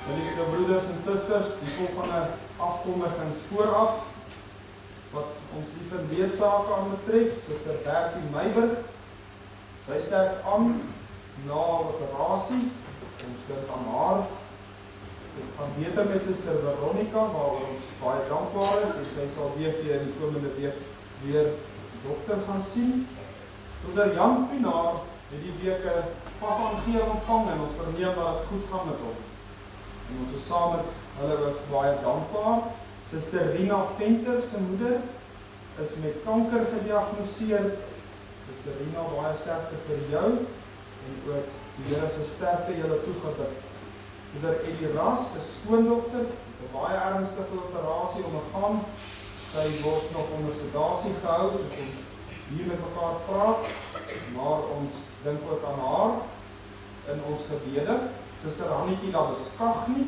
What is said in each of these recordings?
Geliefde broeders en susters, die volgende afkondigings vooraf, wat ons lieve leedsake aan betref, Suster Bertie Meiberg, sy sterk aan na operasie, ons dink aan haar. Dit gaan beter met Suster Veronica, waar ons baie dankbaar is, en sy sal weer in die komende week weer dokter gaan sien. Broeder Jan Pinaar het die week pas aangeer ontvang, en ons verneem dat het goed gaan met hom. En ons is saam met hulle ook baie dankbaar. Suster Rina Venter, sy moeder, is met kanker gediagnoseer. Suster Rina, baie sterkte vir jou, en ook die Here se sterkte julle toegedink. Broeder Eddie Ras, sy skoondogter, het 'n baie ernstige operasie ondergaan. Sy word nog onder sedasie gehou, soos ons hier met mekaar praat, maar ons dink ook aan haar in ons gebede. Suster Hannetjie Labeskagnie,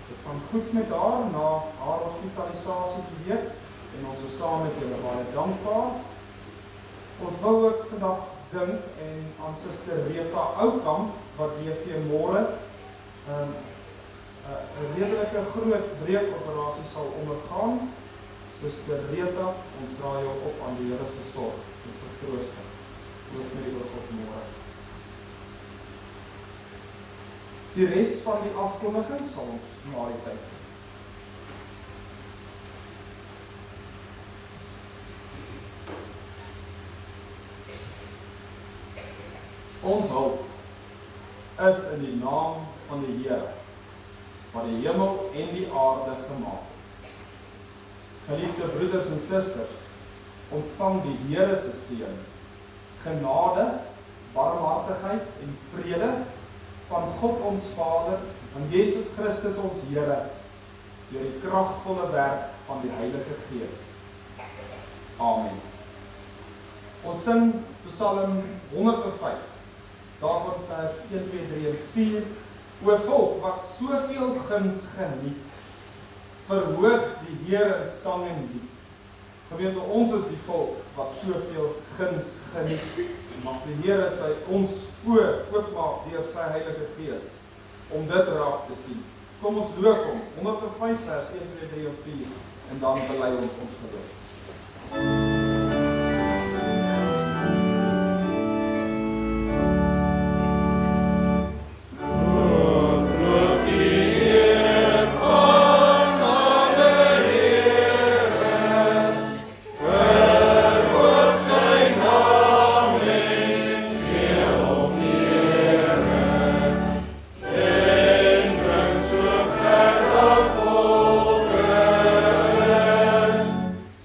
dit gaan goed met haar na haar hospitalisasie die week, en ons is saam met julle baie dankbaar. Ons wil ook vandag dink aan Suster Rita Oukamp, wat DV môre 'n redelike groot breekoperasie sal ondergaan. Suster Rita, ons draai jou op aan die Here se sorg en vertroosting. Ook met die oog op môre. Die res van die afkondiging sal ons na die tyd. Ons hulp is in die naam van die Here, wat die hemel en die aarde gemaak het. Geliefde broeders en susters, ontvang die Here se seën, genade, barmhartigheid en vrede van God ons Vader, en Jesus Christus ons Here, deur die kragtvolle werk van die Heilige Gees. Amen. Ons sing Psalm 105, daarvan vers 1, 2, 3 en 4. O volk wat soveel guns geniet, verhoog die Here in sang en lied. Gemeente, ons is die volk wat soveel guns geniet. Mag die Here ons oë oopmaak deur sy Heilige Gees om dit raak te sien. Kom ons loof hom, 105 vers 1, 2, 3 en 4, en dan bely ons geloof.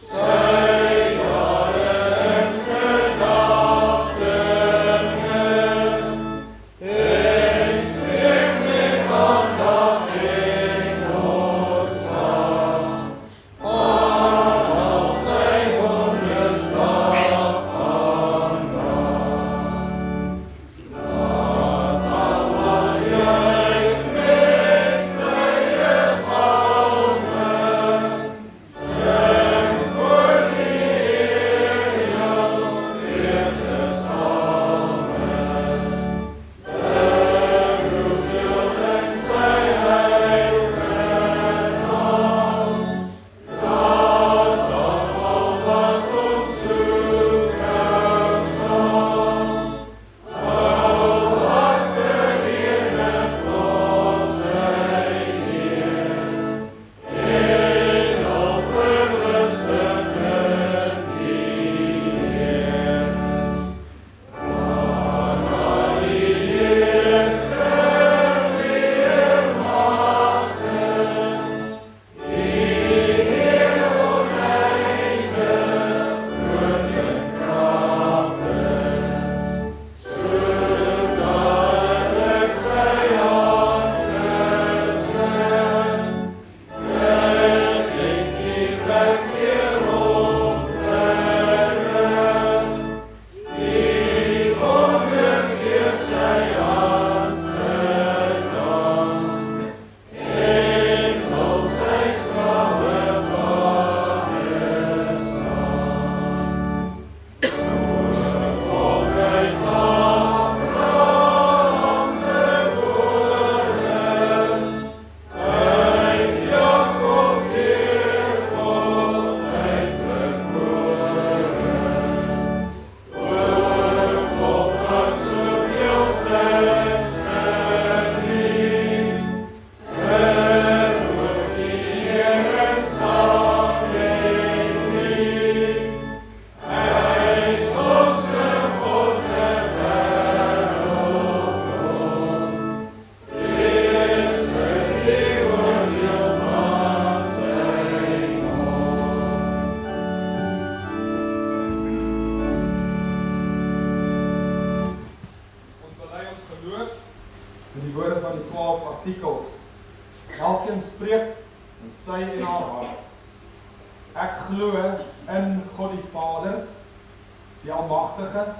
Say Elkeen spreek in sy en haar hart. Ek glo in God die Vader, die Almagtige,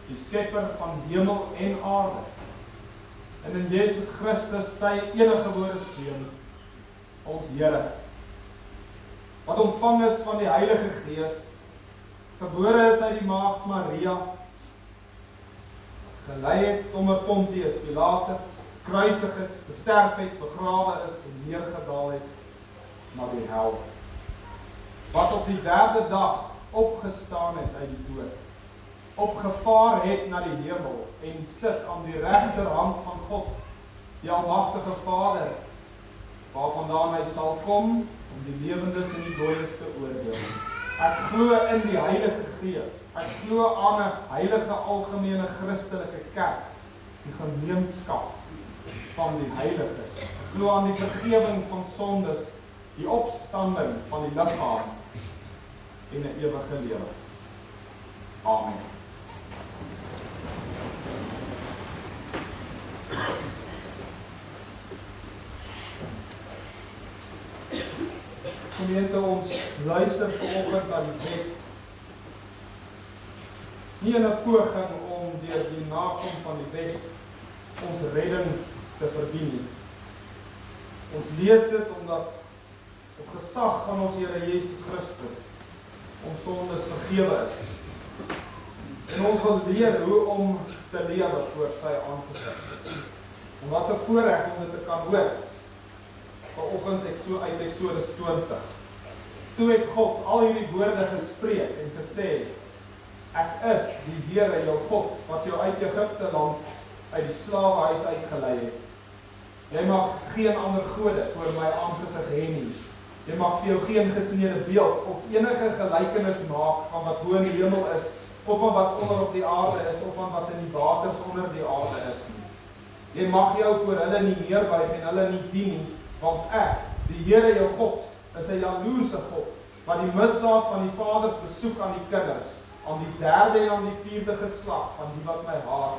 die Skepper van hemel en aarde, en in Jesus Christus, sy eniggebore Seun, ons Here, wat ontvang is van die Heilige Gees, gebore is uit die maagd Maria, gelei het onder Pontius Pilatus, kruisig is, gesterf het, begrawe is en neergedaal het na die hel, wat op die 3de dag opgestaan het uit die dood, opgevaar het na die hemel en sit aan die regterhand van God, die Almagtige Vader, waarvandaan hy sal kom om die lewendes en die dooies te oordeel. Ek glo in die Heilige Gees. Ek glo aan 'n heilige algemene Christelike kerk, die gemeenskap van die heiliges. Ek glo aan die vergewing van sondes, die opstanding van die liggaam en 'n ewige lewe. Amen. Gemeente, ons luister vanoggend na die wet, nie in 'n poging om deur die nakom van die wet ons redding te verdien nie. Ons lees dit omdat op gesag van ons Here Jesus Christus ons sondes vergewe is. En ons wil leer hoe om te lewe voor sy aangesig. En wat 'n voorreg om dit te kan hoor. Vanoggend uit Eksodus 20. Toe het God al hierdie woorde gespreek en gesê, ek is die Here jou God, wat jou uit Egipte land, uit die slawehuis uitgelei het. Jy mag geen ander gode voor my aangesig hê nie. Jy mag vir jou geen gesneede beeld of enige gelykenis maak van wat bo in die hemel is, of van wat onder op die aarde is, of van wat in die waters onder die aarde is nie. Jy mag jou voor hulle nie neerbuig en hulle nie dien nie, want ek, die Here jou God, is 'n jaloerse God, wat die misdaad van die vaders besoek aan die kinders, aan die 3de en aan die 4de geslag van die wat my haat.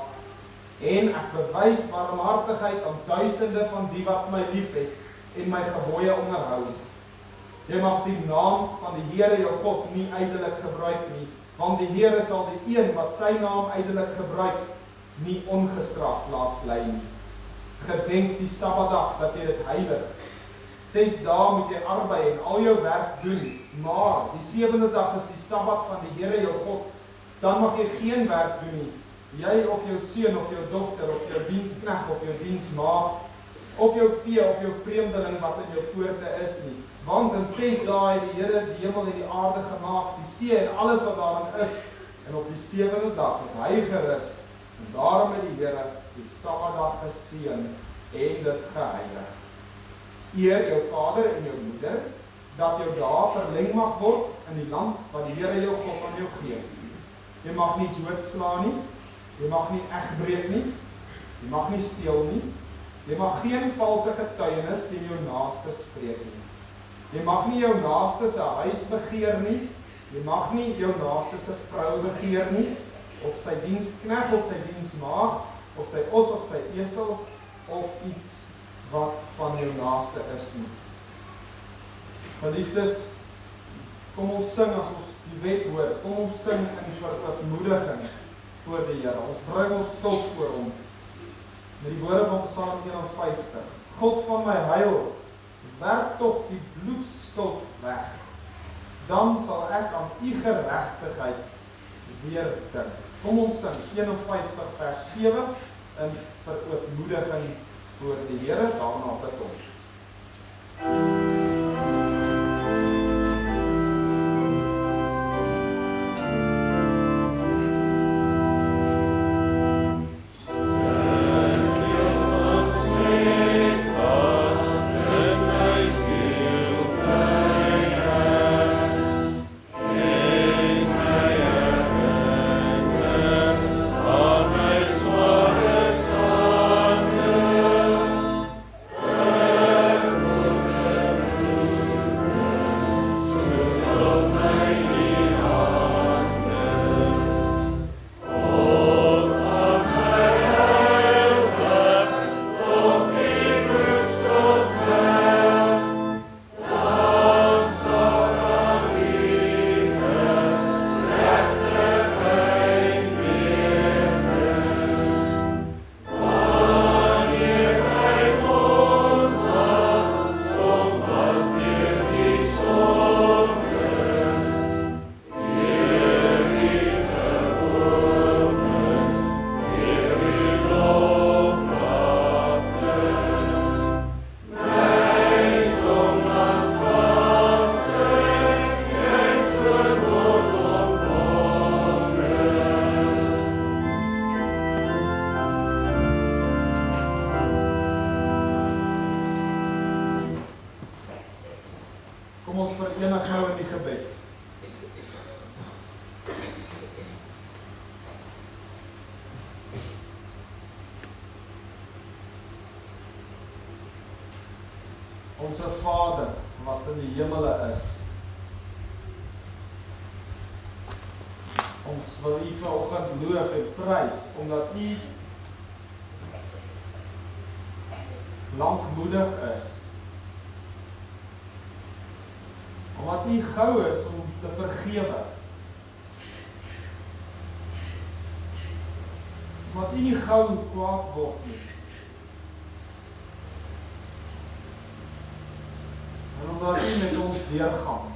En ek bewys barmhartigheid aan duisende van die wat my liefhet en my gebooie onderhou. Jy mag die naam van die Here jou God nie ydelik gebruik nie, want die Here sal die een wat sy naam ydelik gebruik, nie ongestraf laat bly nie. Gedenk die Sabbatdag dat jy dit heilig. 6 dae moet jy arbei en al jou werk doen, maar die 7de dag is die Sabbat van die Here jou God. Dan mag jy geen werk doen nie. Jy of jou seun of jou dogter of jou diensknegt of jou diensmaagd of jou vee of jou vreemdeling wat in jou poorte is nie. Want in 6 dae het die Here die hemel en die aarde gemaak, die see en alles wat daarin is, en op die 7de dag het hy gerus. En daarom het die Here die Sabbatdag geseën en dit geheilig. Eer jou vader en jou moeder, dat jou dae verleng mag word in die land wat die Here jou God aan jou gee. Jy mag nie doodslaan nie, jy mag nie egbreek nie, jy mag nie steel nie, jy mag geen valse getuienis teen jou naaste spreek nie. Jy mag nie jou naaste se huis begeer nie, jy mag nie jou naaste se vrou begeer nie, of sy diensknegt of sy diensmaagd, of sy os of sy esel, of iets wat van jou naaste is nie. Geliefdes, kom ons sing as ons die wet hoor, kom ons sing in verootmoediging voor die Here. Ons bring ons skuld voor hom, met die woorde van Psalm 51. God van my heil, werk tog die bloedskuld weg, dan sal ek aan u geregtigheid weer dink. Kom ons sing 51 vers 7 in verootmoediging voor die Here, daarna bid ons. Amen. Kom ons verenig nou in die gebed. Onse Vader, wat in die hemele is, ons wil U vanoggend loof en prys, omdat U lankmoedig is, omdat U gou is om te vergewe, omdat U nie gou kwaad word nie, en omdat U met ons deurgaan,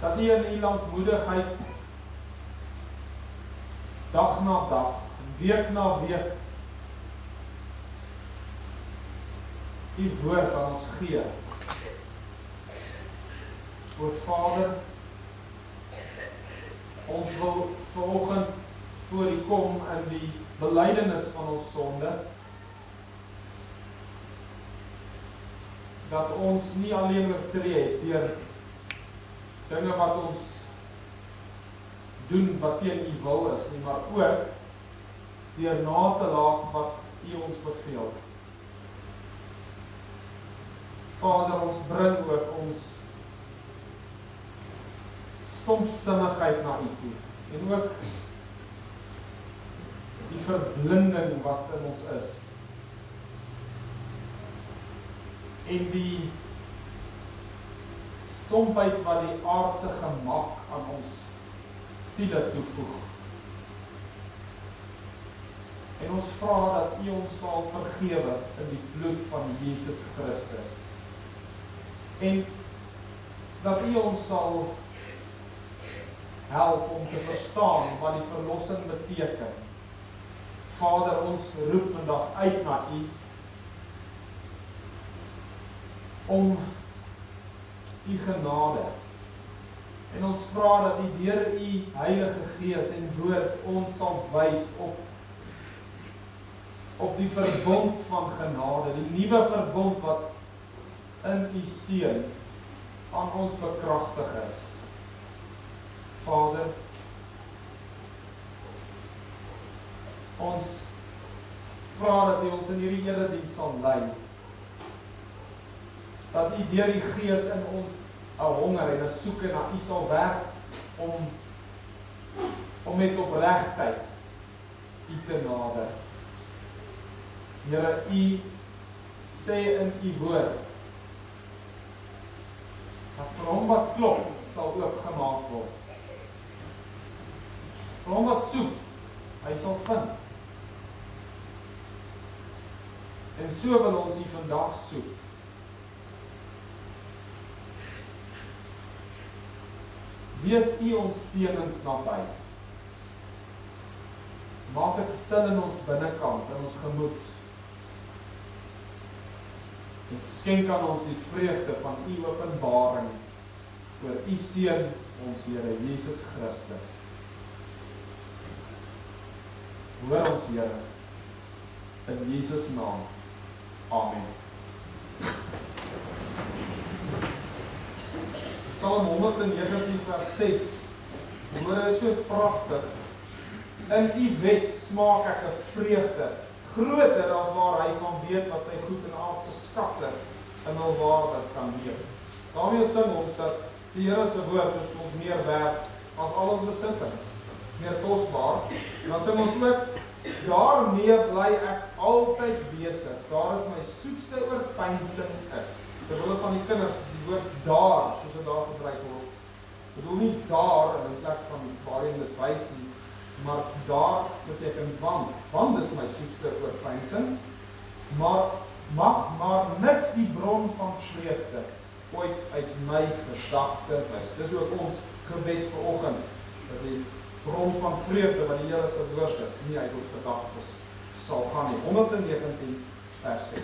dat U in U lankmoedigheid dag na dag, week na week U woord aan ons gee. O Vader, ons wil vanoggend voor U kom in die belydenis van ons sonde, dat ons nie alleen oortree het deur dinge wat ons doen wat teen U wil is nie, maar ook deur na te laat wat U ons beveel. Vader, ons bring ook ons stompsinnigheid na U toe, en ook die verblinding wat in ons is, en die stompheid wat die aardse gemak aan ons siele toevoeg. En ons vra dat U ons sal vergewe in die bloed van Jesus Christus. En dat U ons sal help om te verstaan wat die verlossing beteken. Vader, ons roep vandag uit na U, om U genade. En ons vra dat U deur U Heilige Gees en woord ons sal wys op die verbond van genade, die nuwe verbond wat in U Seun aan ons bekragtig is. Vader, ons vra dat U ons in hierdie erediens sal lei, dat U deur die Gees in ons 'n honger en 'n soeke na U sal werk om met opregtheid U te nader. Here, U sê in U woord dat vir hom wat klop sal oopgemaak word. Vir hom wat soek, hy sal vind. En so wil ons U vandag soek. Wees U ons seënend naby. Maak dit stil in ons binnekant, in ons gemoed. En skenk aan ons die vreugde van U openbaring oor U Seun, ons Here Jesus Christus. Hoor ons, Here, in Jesus naam. Amen. Psalm 119 vers 6. Woorde is so pragtig. In U wet smaak ek 'n vreugde, groter as waar hy van weet wat sy goed en aardse skatte in hul waarde kan leef. Daarmee sing ons dat die Here se woord is vir ons meer werd as al ons besittings, meer kosbaar. En dan sing ons ook, daarmee bly ek altyd besig, daar het my soetste oorpeinsing is. Terwille van die kinders, die woord daar, soos dit daar gebruik word, bedoel nie daar in die plek van waarin dit wys nie, maar daar beteken want is my soetste oorpeinsing, maar mag maar niks die bron van vreugde ooit uit my gedagte wys. Dis ook ons gebed vanoggend, dat die bron van vreugde wat die Here se woord is, nie uit ons gedagtes sal gaan nie. 119 vers 6.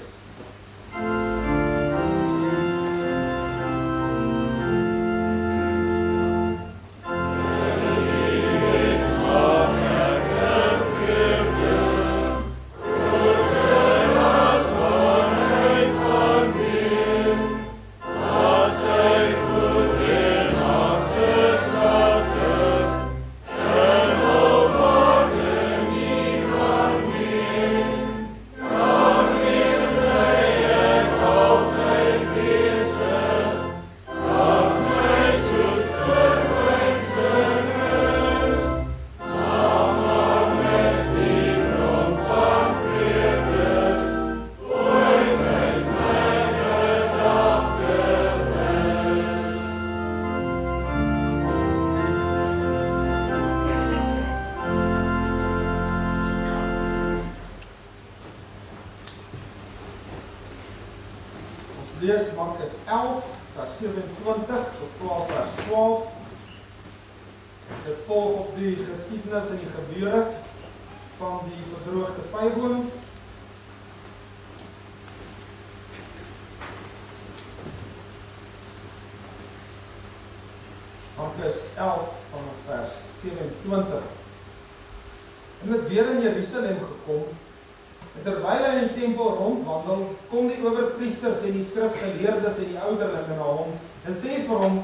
lees Markus 11, vers 27 tot 12 vers 12. Dit volg op die geskiedenis en die gebeure van die verdroogde vyeboom. Markus 11 vanaf vers 27. En het weer in Jerusalem gekom, en terwyl hy in die tempel rondwandel, kom die owerpriesters en die skrifgeleerdes en die ouderlinge na hom, en sê vir hom,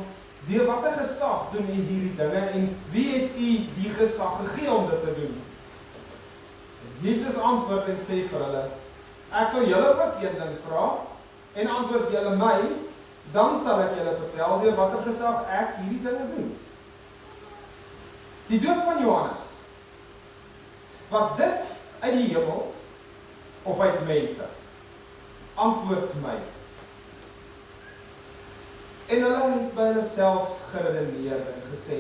deur watter gesag doen u hierdie dinge, en wie het u die gesag gegee om dit te doen? En Jesus antwoord en sê vir hulle, ek sal julle ook een ding vra, en antwoord julle my, dan sal ek julle vertel deur watter gesag ek hierdie dinge doen. Die doop van Johannes, was dit uit die hemel of uit mense? Antwoord my. En hulle het by hulle self geredeneer en gesê,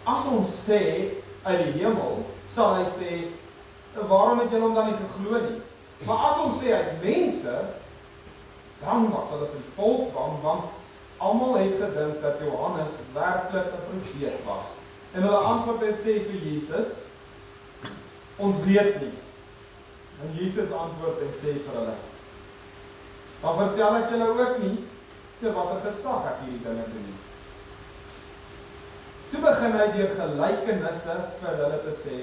as ons sê uit die hemel, sal hy sê, waarom het julle hom dan nie geglo nie? Maar as ons sê uit mense, dan was hulle vir die volk bang, want almal het gedink dat Johannes werklik 'n profeet was. En hulle antwoord en sê vir Jesus, ons weet nie. En Jesus antwoord en sê vir hulle, dan vertel ek julle ook nie, te watter gesag ek hierdie dinge doen. Toe begin hy deur gelykenisse vir hulle te sê,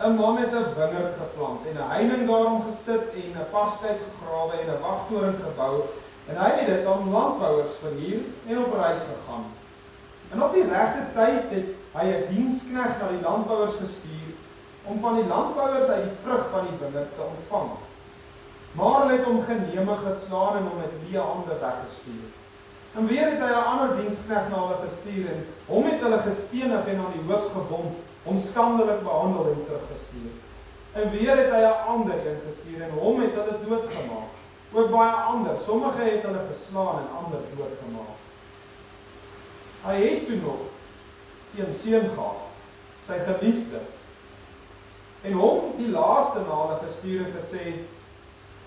'n man het 'n wingerd geplant en 'n heining daarom gesit en 'n paskyp gegrawe en 'n wagtoring gebou, en hy het dit aan landbouers verhuur en op reis gegaan. En op die regte tyd het hy 'n diensknegt na die landbouers gestuur, om van die landbouers uit die vrug van die wingerd te ontvang. Maar hulle het hom geneem geslaan en hom met leë hande weggestuur. En weer het hy 'n ander diensknegt na hulle gestuur en hom het hulle gestenig en aan die hoof gewond, hom skandelik behandel en teruggestuur. En weer het hy 'n ander een gestuur en hom het hulle doodgemaak. Ook baie ander, sommige het hulle geslaan en ander doodgemaak. Hy het toe nog een seun gehad, sy geliefde, en hom die laaste na hulle gestuur en gesê,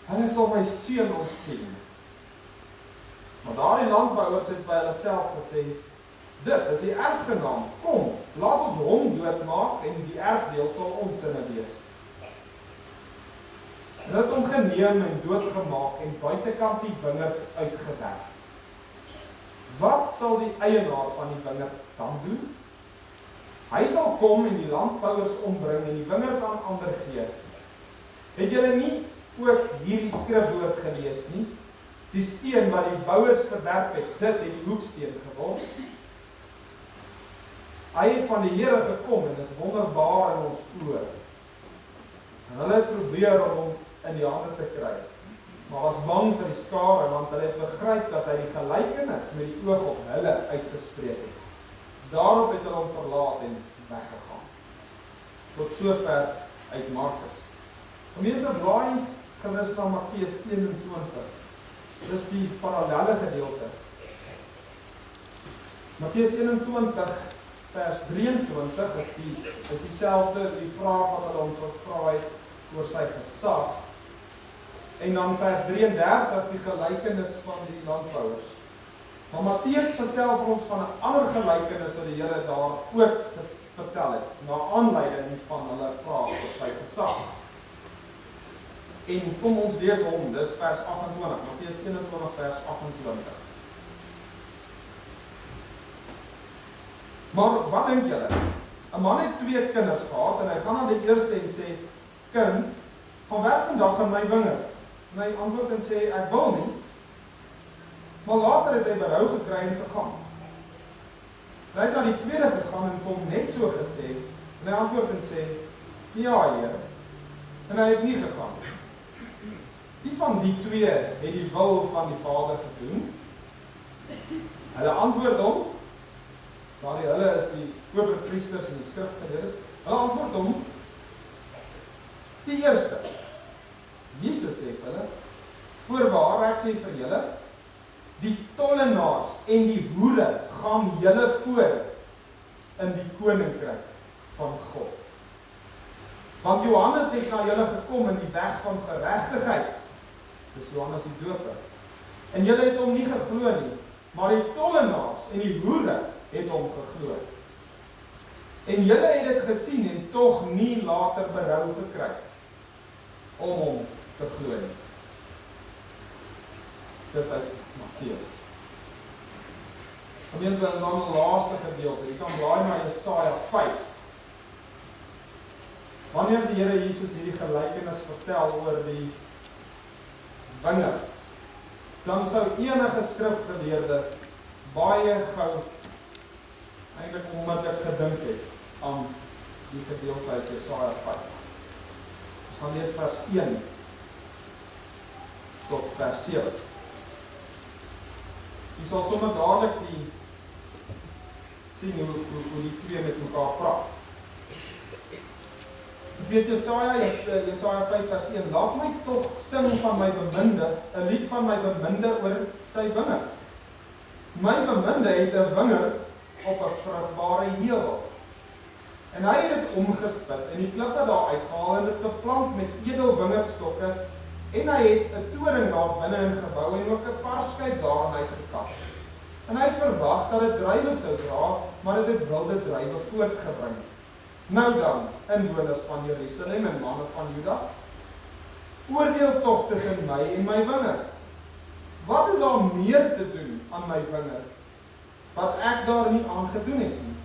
hulle sal my seun ontsien. Maar daardie landbouers het by hulle self gesê, dit is die erfgenaam, kom, laat ons hom doodmaak en die erfdeel sal ons sinne wees. Hulle het hom geneem en doodgemaak en buitekant die wingerd uitgewerk. Wat sal die eienaar van die wingerd dan doen? Hy sal kom en die landbouers ombring en die wingerd aan ander gee. Het julle nie ook hierdie skrifwoord gelees nie? Die steen wat die bouers verwerp het, dit het die hoeksteen geword. Hy het van die Here gekom en is wonderbaar in ons oë. En hulle het probeer om hom in die hande te kry, maar was bang vir die skare, want hulle het begryp dat hy die gelykenis met die oog op hulle uitgespreek het. Daarop het hulle hom verlaat en weggegaan. Tot sover uit Markus. Gemeente, blaai gerus na Matteus 21. Dis die parallelle gedeelte. Matteus 21 vers 23 is dieselfde, die vraag wat hulle hom gevra het oor sy gesag. En dan vers 33 die gelykenis van die landbouers. Maar Matteus vertel vir ons van 'n ander gelykenis wat die Here daar ook vertel het, na aanleiding van hulle vraag oor sy gesag. En kom ons lees hom, dis vers 28, Matteus 21 vers 28. Maar wat dink julle? 'n man het 2 kinders gehad en hy gaan aan die eerste en sê, kind, gaan werk vandag in my wingerd. En hy antwoord en sê, ek wil nie. Maar later het hy berou gekry en gegaan. Hy het na die tweede gegaan en hom net so gesê, en hy antwoord en sê, ja, Heer. En hy het nie gegaan. Wie van die 2 het die wil van die Vader gedoen? Hulle antwoord hom, hulle is die owerpriesters en die skrifgeleerdes, hulle antwoord hom, die eerste. Jesus sê vir hulle, voorwaar ek sê vir julle, die tollenaars en die hoere gaan julle voor in die koninkryk van God. Want Johannes het na julle gekom in die weg van geregtigheid. Dis Johannes die Doper. En julle het hom nie geglo nie, maar die tollenaars en die hoere het hom geglo. En julle het dit gesien en tog nie later berou gekry om hom te glo nie. Dit uit Matteus. Gemeente, en dan die laaste gedeelte, jy kan blaai na Jesaja 5. Wanneer die Here Jesus hierdie gelykenis vertel oor die wingerd, dan sou enige skrifgeleerde baie gou eintlik onmiddellik gedink het aan die gedeelte uit Jesaja 5. Ons gaan lees vers 1 tot vers 7. Jy sal sommer dadelik sien hoe die twee met mekaar praat. Jy weet Jesaja 5 vers 1, laat my tog sing van my beminde, 'n lied van my beminde oor sy wingerd. My beminde het 'n wingerd op 'n vrugbare heuwel. En hy het dit omgespit en die klippe daar uitgehaal en dit beplant met edel wingerdstokke en hy het 'n toring daar binne in gebou en ook 'n parskyp daarin uitgekap. En hy het verwag dat dit druiwe sou dra, maar dit het wilde druiwe voortgebring. Nou dan, inwoners van Jerusalem en manne van Juda, oordeel tog tussen my en my wingerd. Wat is daar meer te doen aan my wingerd, wat ek daar nie aan gedoen het nie?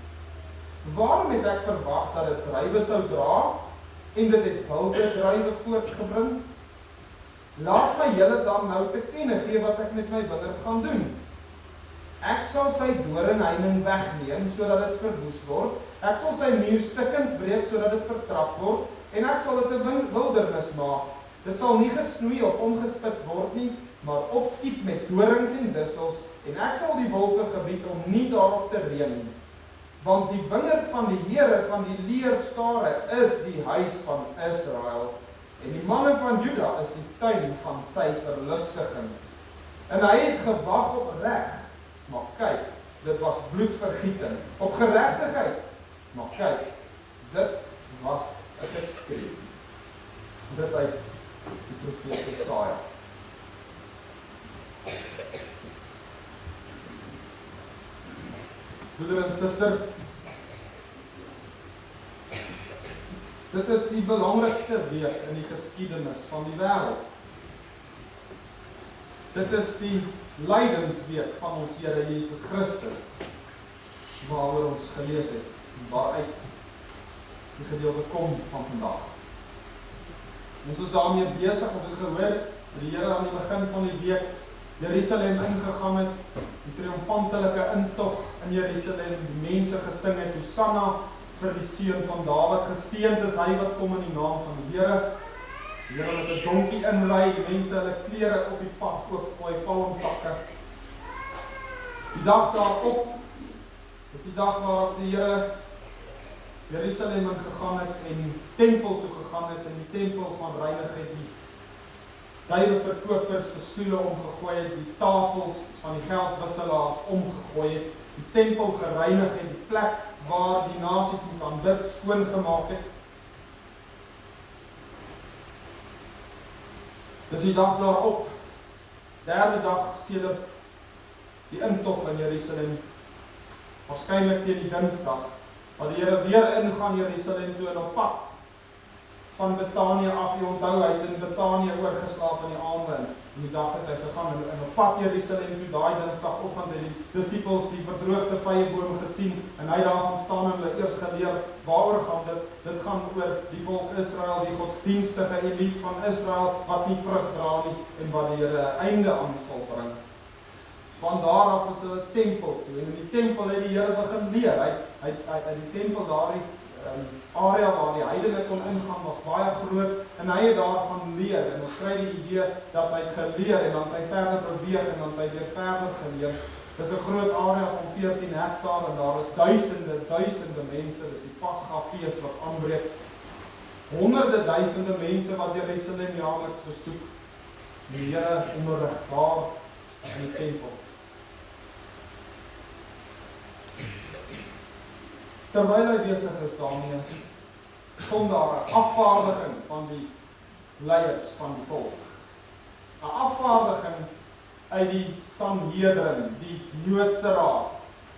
Waarom het ek verwag dat dit druiwe sou dra, en dit het wilde druiwe voortgebring? Laat my julle dan nou te kenne gee wat ek met my wingerd gaan doen. Ek sal sy doringheiming wegneem, sodat dit verwoes word. Ek sal sy muur stukkend breek, sodat dit vertrap word, en ek sal dit 'n wildernis maak. Dit sal nie gesnoei of omgespit word nie, maar opskiet met dorings en dissels, en ek sal die wolke gebied om nie daarop te reën nie. Want die wingerd van die Here van die leerskare is die huis van Israel, en die manne van Juda is die tuin van sy verlustiging. En hy het gewag op reg, maar kyk, dit was bloedvergieting. Op geregtigheid, maar kyk, dit was 'n geskreeu. Dit uit die profeet Jesaja. Broeder en suster, dit is die belangrikste week in die geskiedenis van die wêreld. Dit is die lydensweek van ons Here Jesus Christus, waaroor ons gelees het, waaruit die gedeelte kom van vandag. Ons is daarmee besig, ons het gehoor, die Here aan die begin van die week Jerusalem ingegaan het, die triomfantelike intog in Jerusalem, die mense gesing het, Hosanna vir die seun van Dawid, geseënd is hy wat kom in die naam van die Here. Die Here met 'n donkie inry, die mense hulle klere op die pad oopgooi, palmtakke. Die dag daarop is die dag waarop die Here Jerusalem ingegaan het en die tempel toe gegaan het, en die tempel van reinig het, die duiweverkopers se stoele omgegooi het, die tafels van die geldwisselaars omgegooi het, die tempel gereinig het, die plek waar die nasies moet aanbid skoongemaak het. Dis die dag daarop, derde dag sedert die intog in Jerusalem, waarskynlik teen die Dinsdag, waar die Here weer ingaan Jerusalem toe en op pad van Betanië af, jy onthou, hy het in Betanië oorgeslaap in die aande, en die dag het hy gegaan, en op pad Jerusalem toe, daai Dinsdagoggend het die disippels die verdroogde vyeboom gesien, en hy daar gaan staan en hulle eers geleer, waaroor gaan dit gaan oor die volk Israel, die godsdienstige elite van Israel, wat nie vrug dra nie, en wat die Here 'n einde aan sal bring. Van daar af is hulle tempel toe, en in die tempel het die Here begin leer, hy die tempel daardie area waar die heidene kon ingaan was baie groot, en hy het daar gaan leer, en ons kry die idee dat hy het geleer, en dan het hy verder beweeg, en dan het hy weer verder geleer. Dit is 'n groot area van 14 hektaar, en daar is duisende mense, dis die Pasgafees wat aanbreek, honderde duisende mense wat Jerusalem jaarliks besoek, die Here onderrig daar in die tempel. Terwyl hy besig is daarmee, kom daar 'n afvaardiging van die leiers van die volk. 'n afvaardiging uit die Sanhedrin, die Joodse raad.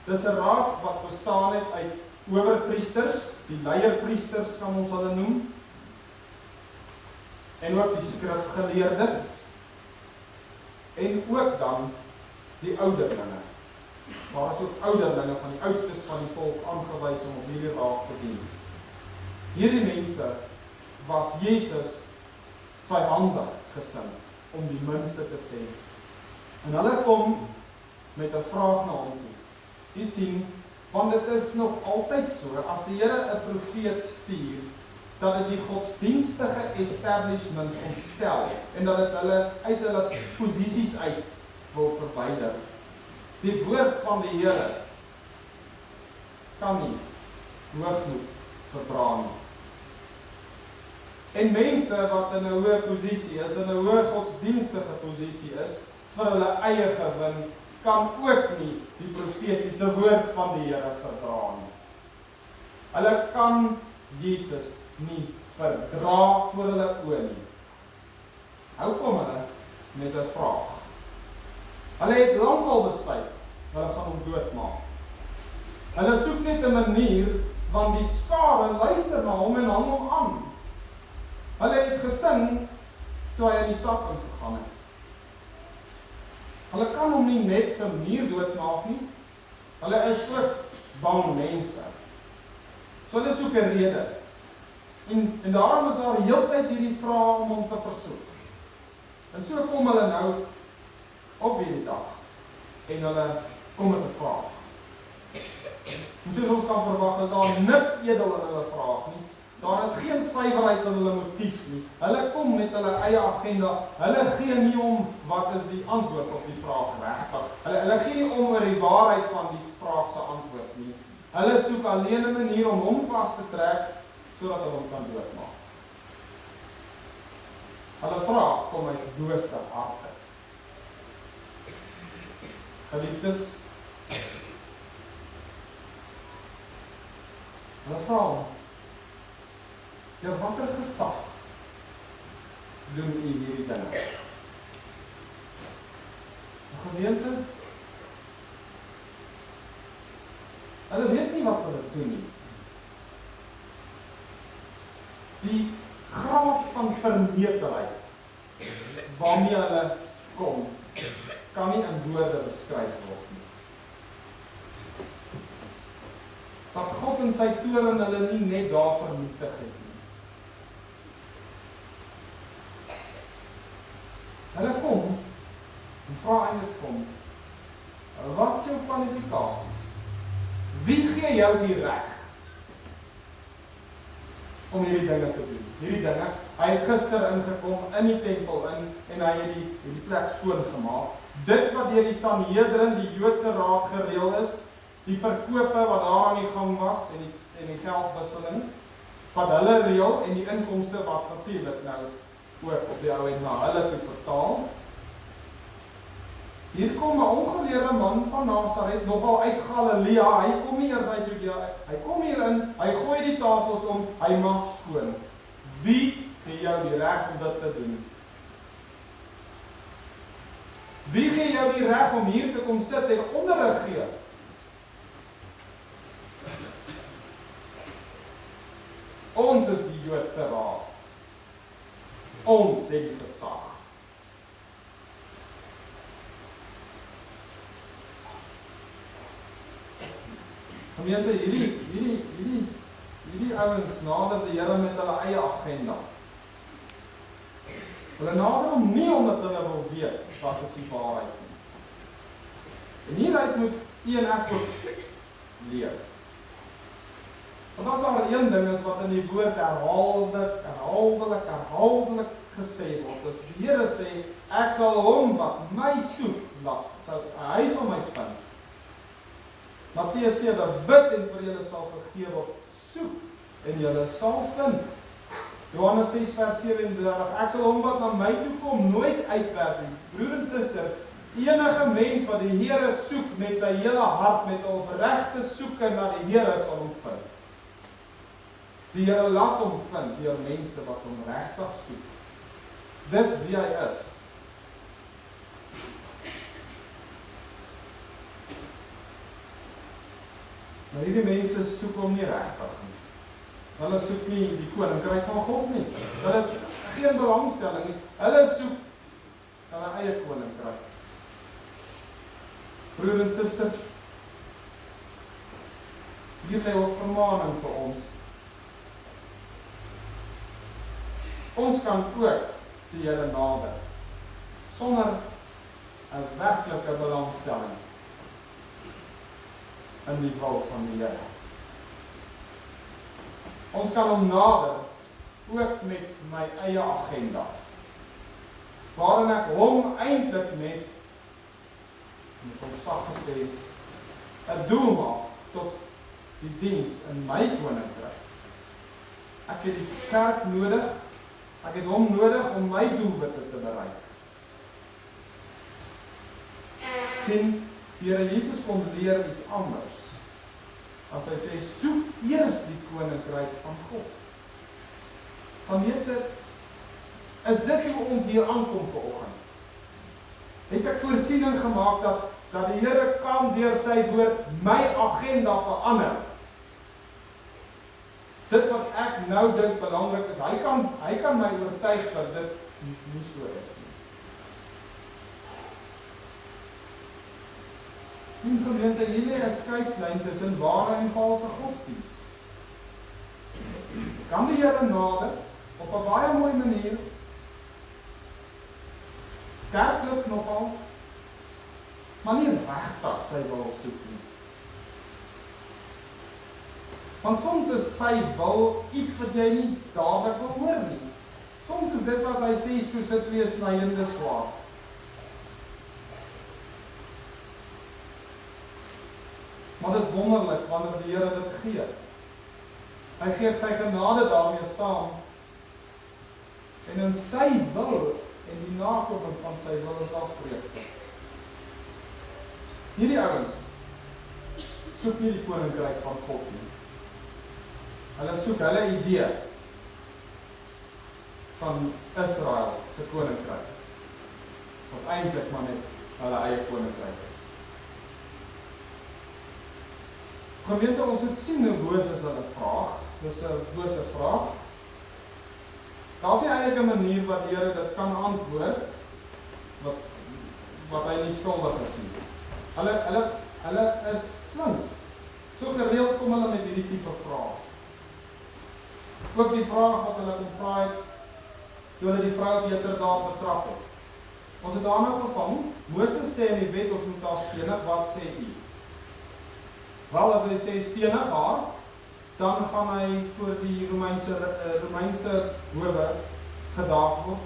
Dis 'n raad wat bestaan het uit owerpriesters, die leierpriesters kan ons hulle noem, en ook die skrifgeleerdes, en ook dan die ouderlinge. Daar is ook ouderlinge van die oudstes van die volk aangewys om op hierdie raad te dien. Hierdie mense was Jesus vyandig gesind, om die minste te sê. En hulle kom met 'n vraag na hom toe. Jy sien, want dit is nog altyd so, as die Here 'n profeet stuur, dat dit die godsdienstige establishment ontstel, en dat dit hulle uit hulle posisies uit wil verwyder. Die woord van die Here kan nie hoogmoed verdra nie. En mense wat in 'n hoë posisie is, in 'n hoë godsdienstige posisie is, vir hulle eie gewin, kan ook nie die profetiese woord van die Here verdra nie. Hulle kan Jesus nie verdra voor hulle oë nie. Hoe kom hulle met 'n vraag? Hulle het lankal besluit, hulle gaan hom doodmaak. Hulle soek net 'n manier, want die skare luister na hom en hang hom aan. Hulle het gesing, toe hy in die stad ingegaan het. Hulle kan hom nie net sy manier doodmaak nie. Hulle is ook bang mense. So hulle soek 'n rede. En daarom is daar heeltyd hierdie vraag om hom te versoek. En so kom hulle nou op hierdie dag. En hulle kom met 'n vraag. En soos ons kan verwag, is daar niks edel in hulle vraag nie. Daar is geen suiwerheid in hulle motief nie. Hulle kom met hulle eie agenda. Hulle gee nie om wat is die antwoord op die vraag regtig. Hulle gee nie om oor die waarheid van die vraag se antwoord nie. Hulle soek alleen 'n manier om hom vas te trek, sodat hulle hom kan doodmaak. Hulle vraag kom uit bose harte. Geliefdes, hulle vra hom, deur watter gesag doen u hierdie dinge? Gemeente, hulle weet nie wat hulle doen nie. Die graad van vermetelheid waarmee hulle kom, kan nie in woorde beskryf word nie. Dat God in sy toorn hulle nie net daar vernietig het nie. Hulle kom en vra eintlik vir hom, wat is jou kwalifikasies? Wie gee jou die reg om hierdie dinge te doen? Hierdie dinge, hy het gister ingekom in die tempel in, en hy het die plek skoon gemaak. Dit wat deur die Sanhedrin, die Joodse raad gereël is, die verkope wat daar aan die gang was, en die geldwisseling, wat hulle reël, en die inkomste wat natuurlik nou ook op die ou en na hulle toe vertaal. Hier kom 'n ongeleerde man van Nasaret, nogal uit Galilea. Hy kom nie eers uit Judea, hy kom hierin, hy gooi die tafels om, hy maak skoon. Wie gee jou die reg om dit te doen? Wie gee jou die reg om hier te kom sit en onderrig gee? Ons is die Joodse raad. Ons het die gesag. Gemeente, hierdie ouens nader die Here met hulle eie agenda. Hulle nader hom nie omdat hulle wil weet wat is die waarheid nie. En hieruit moet u en ek ook leer. Want as daar een ding is wat in die woord herhaaldelik gesê word, is die Here sê, ek sal hom wat my soek, hy sal my vind. Matteus sê dat bid en vir julle sal gegee word, soek en julle sal vind. Johannes 6 vers 37, ek sal hom wat na my toe kom nooit uitwerp nie. Broer en suster, enige mens wat die Here soek met sy hele hart, met 'n opregte soeke na die Here, sal hom vind. Die Here laat hom vind deur mense wat hom regtig soek. Dis wie hy is. Maar hierdie mense soek hom nie regtig nie. Hulle soek nie die koninkryk van God nie. Hulle het geen belangstelling nie. Hulle soek hulle eie koninkryk. Broer en suster, hier lê ook vermaning vir ons. Ons kan ook die Here nader, sonder 'n werklike belangstelling in die wil van die Here. Ons kan hom nader, ook met my eie agenda, waarin ek hom eintlik met ons sag gesê, 'n doel maak tot die diens in my koninkryk. Ek het die kerk nodig, ek het hom nodig om my doelwitte te bereik. Sien, die Here Jesus kon leer iets anders. As hy sê, soek eers die koninkryk van God. Van weet dit, is dit hoe ons hier aankom vanoggend? Het ek voorsiening gemaak dat die Here kan deur sy woord my agenda verander. Dit wat ek nou dink belangrik is, hy kan my oortuig dat dit nie so is nie. Sien gemeente, hier lê 'n skeidslyn tussen ware en valse godsdiens. Kan die Here nader op 'n baie mooi manier, kerklik nogal, maar nie regtig sy wil soek nie. Want soms is sy wil iets wat jy nie dadelik wil hoor nie. Soms is dit wat hy sê soos 'n tweesnydende swaard. Maar dit is wonderlik wanneer die Here dit gee. Hy gee sy genade daarmee saam. En in sy wil en die nakoming van sy wil is daar vreugde. Hierdie ouens soek nie die koninkryk van God nie. Hulle soek hulle idee van Israel se koninkryk, wat eintlik maar net hulle eie koninkryk is. Gemeente, ons het sien hoe boos is hulle vraag. Dis 'n bose vraag. Daar is nie eintlik 'n manier wat die Here dit kan antwoord wat hy nie skuldig is nie. Hulle is slinks. So gereeld kom hulle met hierdie tipe vrae. Ook die vraag wat hulle kon vra het toe hulle die vrou beter daar betrap het. Ons het daarna gevang. Moses sê in die wet ons moet haar stenig. Wat sê u? Wel, as hy sê stenig haar, dan gaan hy voor die Romeinse howe gedaag word.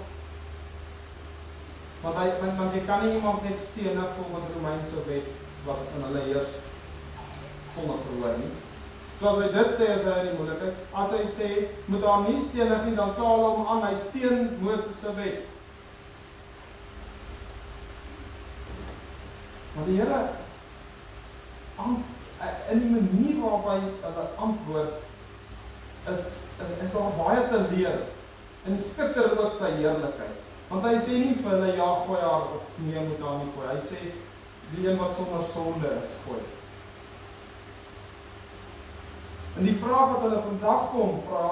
Want jy kan nie iemand net stenig volgens Romeinse wet wat in hulle heers sonder verhoor nie. So as hy dit sê, is hy in die moeilikheid. As hy sê, moet haar nie stenig nie, dan kla hulle hom aan, hy is teen Moses se wet. Maar die Here in die manier waarop hy hulle antwoord is daar baie te leer en skitter ook sy heerlikheid. Want hy sê nie vir hulle ja, gooi haar of nee, moet haar nie gooi. Hy sê die een wat sonder sonde is, gooi. En die vraag wat hulle vandag vir hom vra,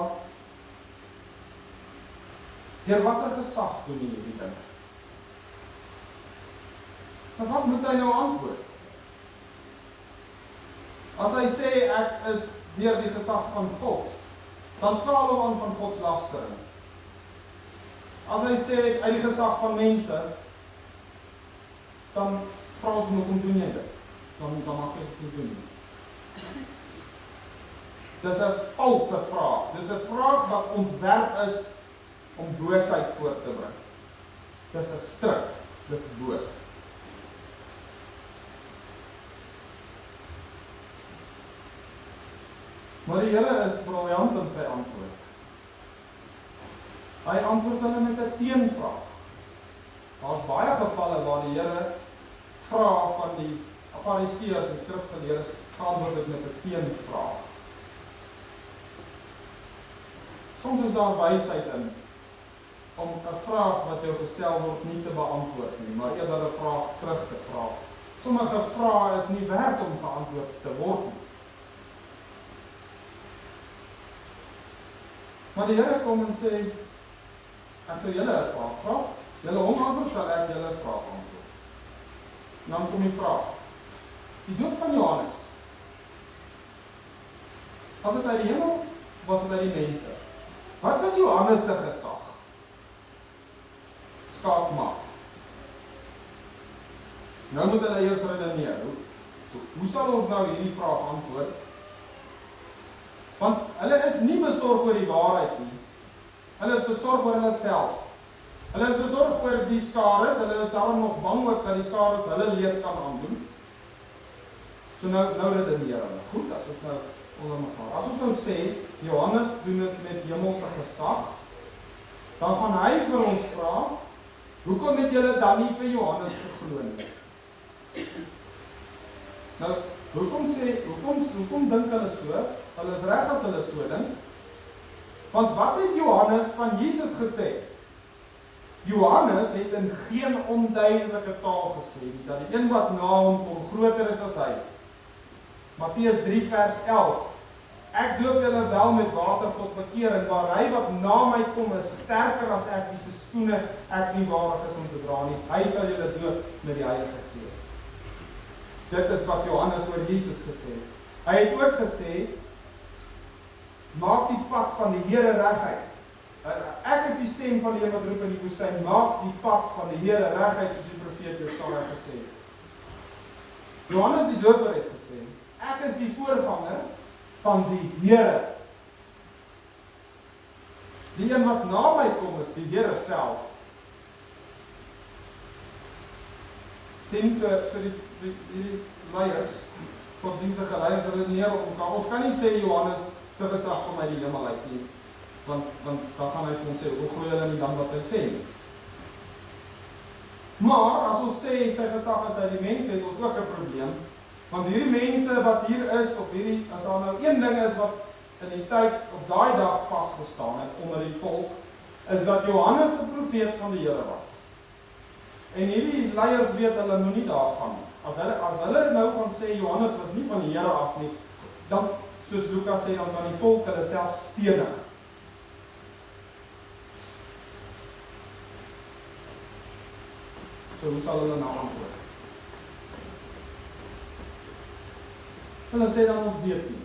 deur watter gesag doen jy hierdie ding? Maar wat moet hy nou antwoord? As hy sê ek is deur die gesag van God, dan kla hulle aan van godslastering. As hy sê uit die gesag van mense, dan vra ons hoekom doen jy dit? Dan mag jy dit nie doen. Dis 'n valse vraag. Dis 'n vraag wat ontwerp is om boosheid voort te bring. Dis 'n stryk. Dis boos. Maar die Here is briljant in sy antwoord. Hy antwoord hulle met 'n teenvraag. Daar's baie gevalle waar die Here vra van die Fariseërs en skrifgeleerdes, antwoord dit met 'n teenvraag. Soms is daar wysheid in om 'n vraag wat jou gestel word nie te beantwoord nie, maar eerder 'n vraag terug te vra. Sommige vrae is nie werd om geantwoord te word nie. Maar die Here kom en sê, ek sal julle 'n vraag vra, as julle hom antwoord, sal ek julle 'n vraag antwoord. En dan kom die vraag, die doop van Johannes, was dit uit die hemel, was dit uit die mense? Wat was Johannes se gesag? Skaapmaat. Nou moet hulle eers redeneer. Hoe sal ons nou hierdie vraag antwoord? Want hulle is nie besorg oor die waarheid nie. Hulle is besorg oor hulle self. Hulle is besorg oor die skares, hulle is daarom nog bang ook dat die skares hulle leed kan aandoen. So nou redeneer hulle. Goed, as ons nou onder mekaar. As ons nou sê, Johannes doen dit met hemelse gesag, dan gaan hy vir ons vra, hoekom het julle dan nie vir Johannes geglo nie? Nou, hoekom dink hulle so? Hulle is reg as hulle so dink. Want wat het Johannes van Jesus gesê? Johannes het in geen onduidelike taal gesê, dat die een wat na hom kom groter is as hy. Matteus 3 vers 11. Ek doop julle wel met water tot bekering, maar hy wat na my kom is sterker as ek, wie se skoene ek nie waardig is om te dra nie. Hy sal julle doop met die Heilige Gees. Dit is wat Johannes oor Jesus gesê het. Hy het ook gesê, maak die pad van die Here reguit. Ek is die stem van die een wat roep in die woestyn, maak die pad van die Here reguit, soos die profeet Jesaja gesê het. Johannes die Doper het gesê, ek is die voorganger van die Here. Die een wat na my kom is die Here self. Sien, so die leiers, godsdienstige leiers, hulle neer op mekaar. Ons kan nie sê Johannes se gesag kom uit die hemel uit nie, want dan gaan hy vir ons sê, hoe glo julle nie dan wat hy sê nie. Maar, as ons sê, sy gesag is uit die mense, het ons ook 'n probleem, want hierdie mense wat hier is, of hierdie, as daar nou een ding is wat in die tyd, op daai dag vasgestaan het, onder die volk, is dat Johannes 'n profeet van die Here was. En hierdie leiers weet, hulle moet nie daar gaan. As hulle nou gaan sê, Johannes was nie van die Here af nie, dan, soos Lukas sê, dan kan die volk hulle self stenig. So, hoe sal hulle nou antwoord? Hulle sê dan, ons weet nie.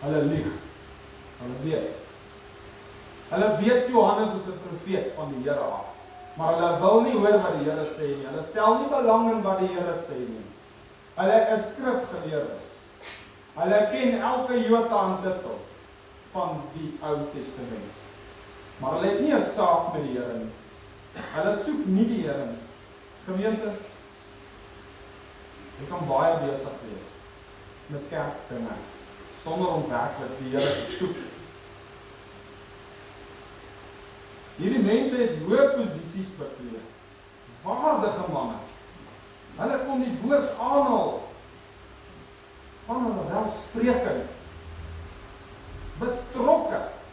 Hulle lieg. Hulle weet. Hulle weet Johannes is 'n profeet van die Here af. Maar hulle wil nie hoor wat die Here sê nie. Hulle stel nie belang in wat die Here sê nie. Hulle is skrifgeleerdes. Hulle ken elke jota en titel van die Ou Testament. Maar hulle het nie 'n saak met die Here nie. Hulle soek nie die Here nie. Gemeente, jy kan baie besig wees met kerkdinge, sonder om werklik die Here te soek. Hierdie mense het hoë posisies bekleed, waardige manne. Hulle kon die woord aanhaal van hulle welsprekend,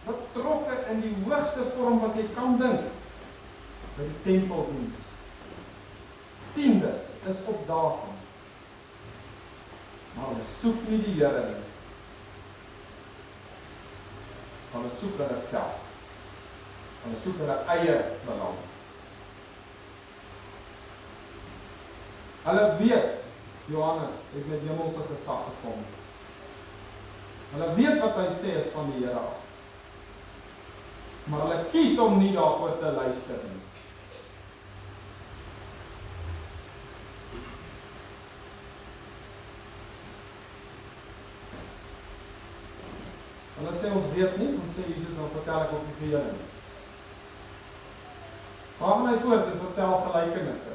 betrokke in die hoogste vorm wat jy kan dink, by die tempeldiens. Tiendes is op datum, maar hulle soek nie die Here nie. Hulle soek hulle self. Hulle soek hulle eie belang. Hulle weet, Johannes het met hemelse gesag gekom. Hulle weet wat hy sê is van die Here af. Maar hulle kies om nie daarvoor te luister nie. Hulle sê ons weet nie, ons sê Jesus, dan vertel ek ook nie vir julle nie. Maar gaan hy voort en vertel gelykenisse.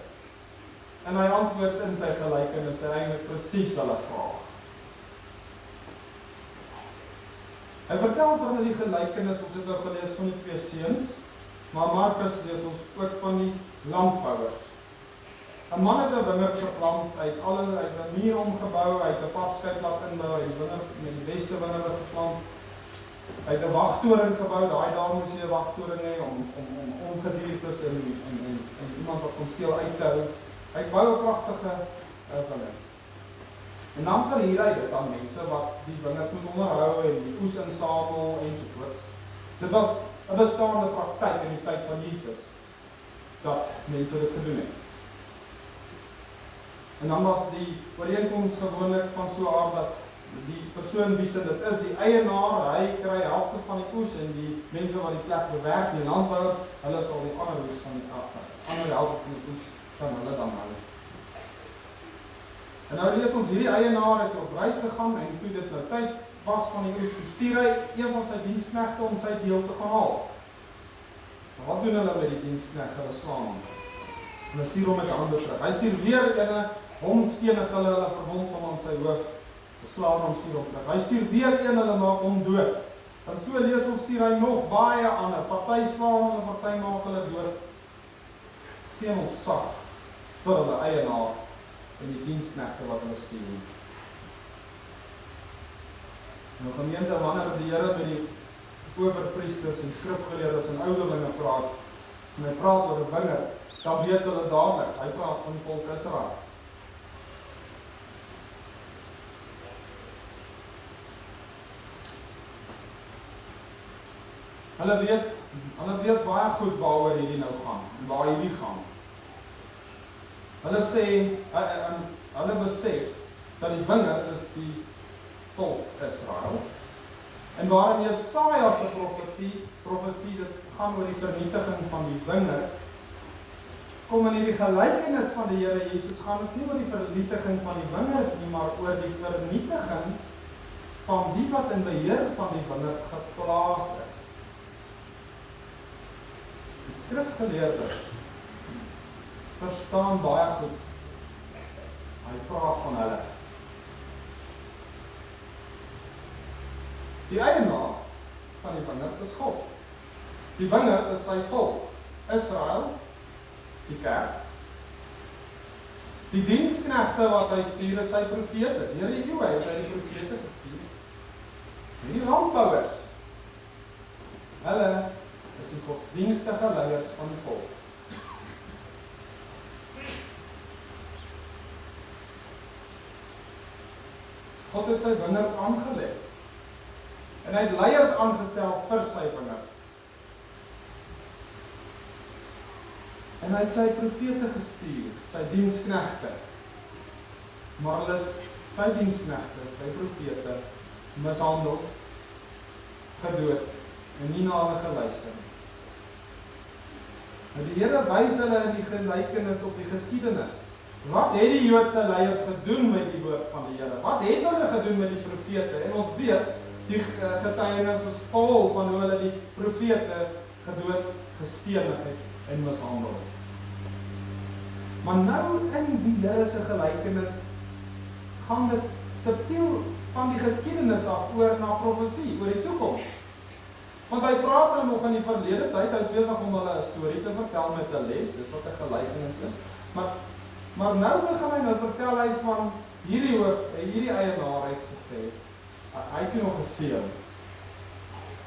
En hy antwoord in sy gelykenisse eintlik presies hulle vraag. Hy vertel van die gelykenis, ons het nou gelees van die 2 seuns, maar Markus lees ons ook van die landbouers. 'n Man het 'n wingerd geplant, hy het 'n muur omgebou, hy het 'n papskyp laat inbou, hy het die wingerd met die beste wingerde geplant. Hy het 'n wagtoring gebou, daai daar moes jy 'n wagtoring hê om ongediertes en iemand wat kon steel uit te hou. Hy bou 'n pragtige wingerd. En dan verhuur hy dit aan mense wat die wingerd moet onderhou en die oes insamel ensovoorts. Dit was 'n bestaande praktyk in die tyd van Jesus, dat mense dit gedoen het. En dan was die ooreenkoms gewoonlik van so 'n aard dat die persoon wie se dit is, die eienaar, hy kry helfte van die oes en die mense wat die plek bewerk, die landbouers, hulle sal die ander oes van die ander helfte van die oes van hulle dan hou. En nou lees ons hierdie eienaar het op reis gegaan en toe dit nou tyd was van die oes, stuur hy een van sy diensknegte om sy deel te gaan haal. Maar wat doen hulle met die diensknegte? Hulle slaan hom. Hulle stuur hom met die hande terug. Hy stuur weer ene, hom stenig hulle verwond hom aan sy hoof. Slaan hom, stuur hom terug. Hy stuur weer een, hulle maak hom dood. En so lees ons stuur hy nog baie ander. Party slaan ons en party maak hulle dood. Geen ons sak vir hulle eienaar en die diensknegte wat hulle stuur. Nou gemeente, wanneer die Here met die owerpriesters en skrifgeleerdes en ouderlinge praat, en hy praat oor 'n wingerd, dan weet hulle dadelik, hy praat van die volk Israel. Hulle weet baie goed waaroor hierdie nou gaan, en waar hierdie gaan. Hulle sê, hulle besef, dat die wingerd is die volk Israel. En waarin Jesaja se profesie, dit gaan oor die vernietiging van die wingerd, kom in hierdie gelykenis van die Here Jesus, gaan dit nie oor die vernietiging van die wingerd nie, maar oor die vernietiging van die wat in beheer van die wingerd geplaas is. Die skrifgeleerdes verstaan baie goed. Hy praat van hulle. Die eienaar van die wingerd is God. Die wingerd is sy volk, Israel, die kerk. Die diensknegte wat hy stuur is sy profete. Deur die eeue het hy die profete gestuur. Die landbouers, hulle is die godsdienstige leiers van die volk. God het sy wingerd aangeleg. En hy het leiers aangestel vir sy wingerd. En hy het sy profete gestuur, sy diensknegte. Maar hulle sy diensknegte, sy profete, mishandel, gedood en nie na hulle geluister nie. En die Here wys hulle in die gelykenis op die geskiedenis. Wat het die Joodse leiers gedoen met die woord van die Here? Wat het hulle gedoen met die profete? En ons weet, die getuienis is vol van hoe hulle die profete gedood, gestenig het en mishandel het. Maar nou in die Here se gelykenis gaan dit subtiel van die geskiedenis af oor na profesie, oor die toekoms. Want hy praat dan nog in die verlede tyd, hy is besig om hulle 'n storie te vertel met 'n les, dis wat 'n gelykenis is. Maar nou begin hy nou vertel hy van hierdie eienaar het gesê, hy het nog geseën,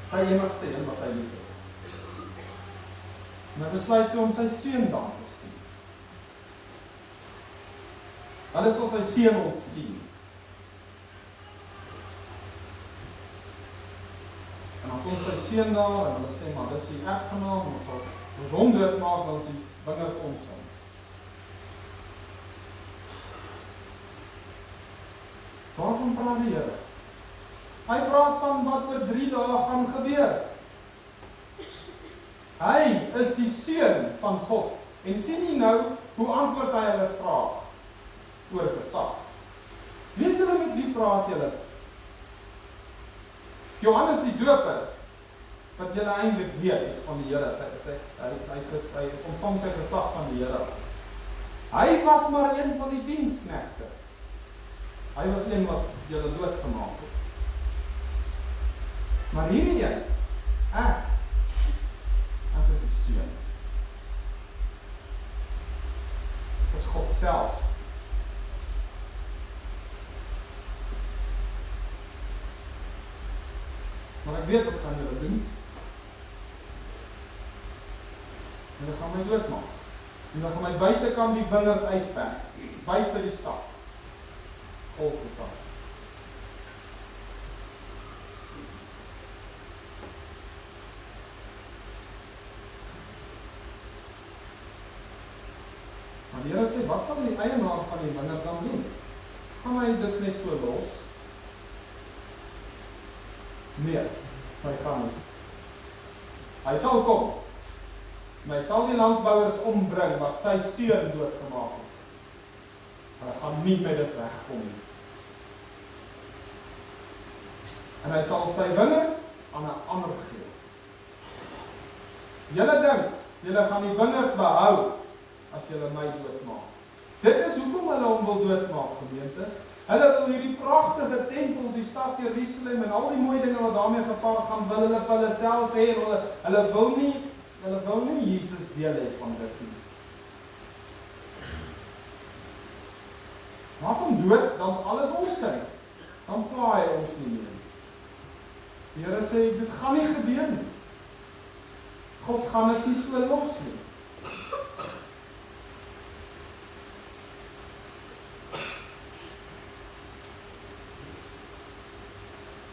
sy enigste een wat hy lief het. En hy besluit toe om sy seun dan te stuur. Hulle sal sy seun ontsien. En dan kom sy seun daar en hulle sê, maar dis die erfgenaam, ons sal hom doodmaak, dan is die wingerd ons sin. Waarvan praat die Here? Hy praat van wat oor 3 dae gaan gebeur. Hy is die seun van God. En sien jy nou, hoe antwoord hy hulle vraag oor gesag? Weet julle met wie praat julle? Johannes die Doper, wat julle eintlik weet, is van die Here. Hy ontvang sy gesag van die Here. Hy was maar een van die diensknegte. Hy was een wat julle doodgemaak het. Maar hierdie een, ek is die seun. Dit is God self. Maar ek weet wat gaan julle doen. En hulle gaan my doodmaak. En hulle gaan my buitekant die wingerd uitwerk, buite die stad. Golgotha. Maar die Here sê, wat sal die eienaar van die wingerd dan doen? Gaan hy dit net so los? Nee, hy gaan nie. Hy sal kom, en hy sal die landbouers ombring wat sy seun doodgemaak het. Hy gaan nie met dit wegkom nie. En hy sal sy wingerd aan 'n ander gee. Julle dink, julle gaan die wingerd behou as julle my doodmaak. Dit is hoekom hulle hom wil doodmaak, gemeente. Hulle wil hierdie pragtige tempel, die stad Jerusalem en al die mooi dinge wat daarmee gepaard gaan, wil hulle vir hulle self hê. Hulle wil nie Jesus deel hê van dit nie. Maak hom dood, dan is alles ons sy. Dan pla hy ons nie meer. Die Here sê, dit gaan nie gebeur nie. God gaan dit nie so los nie.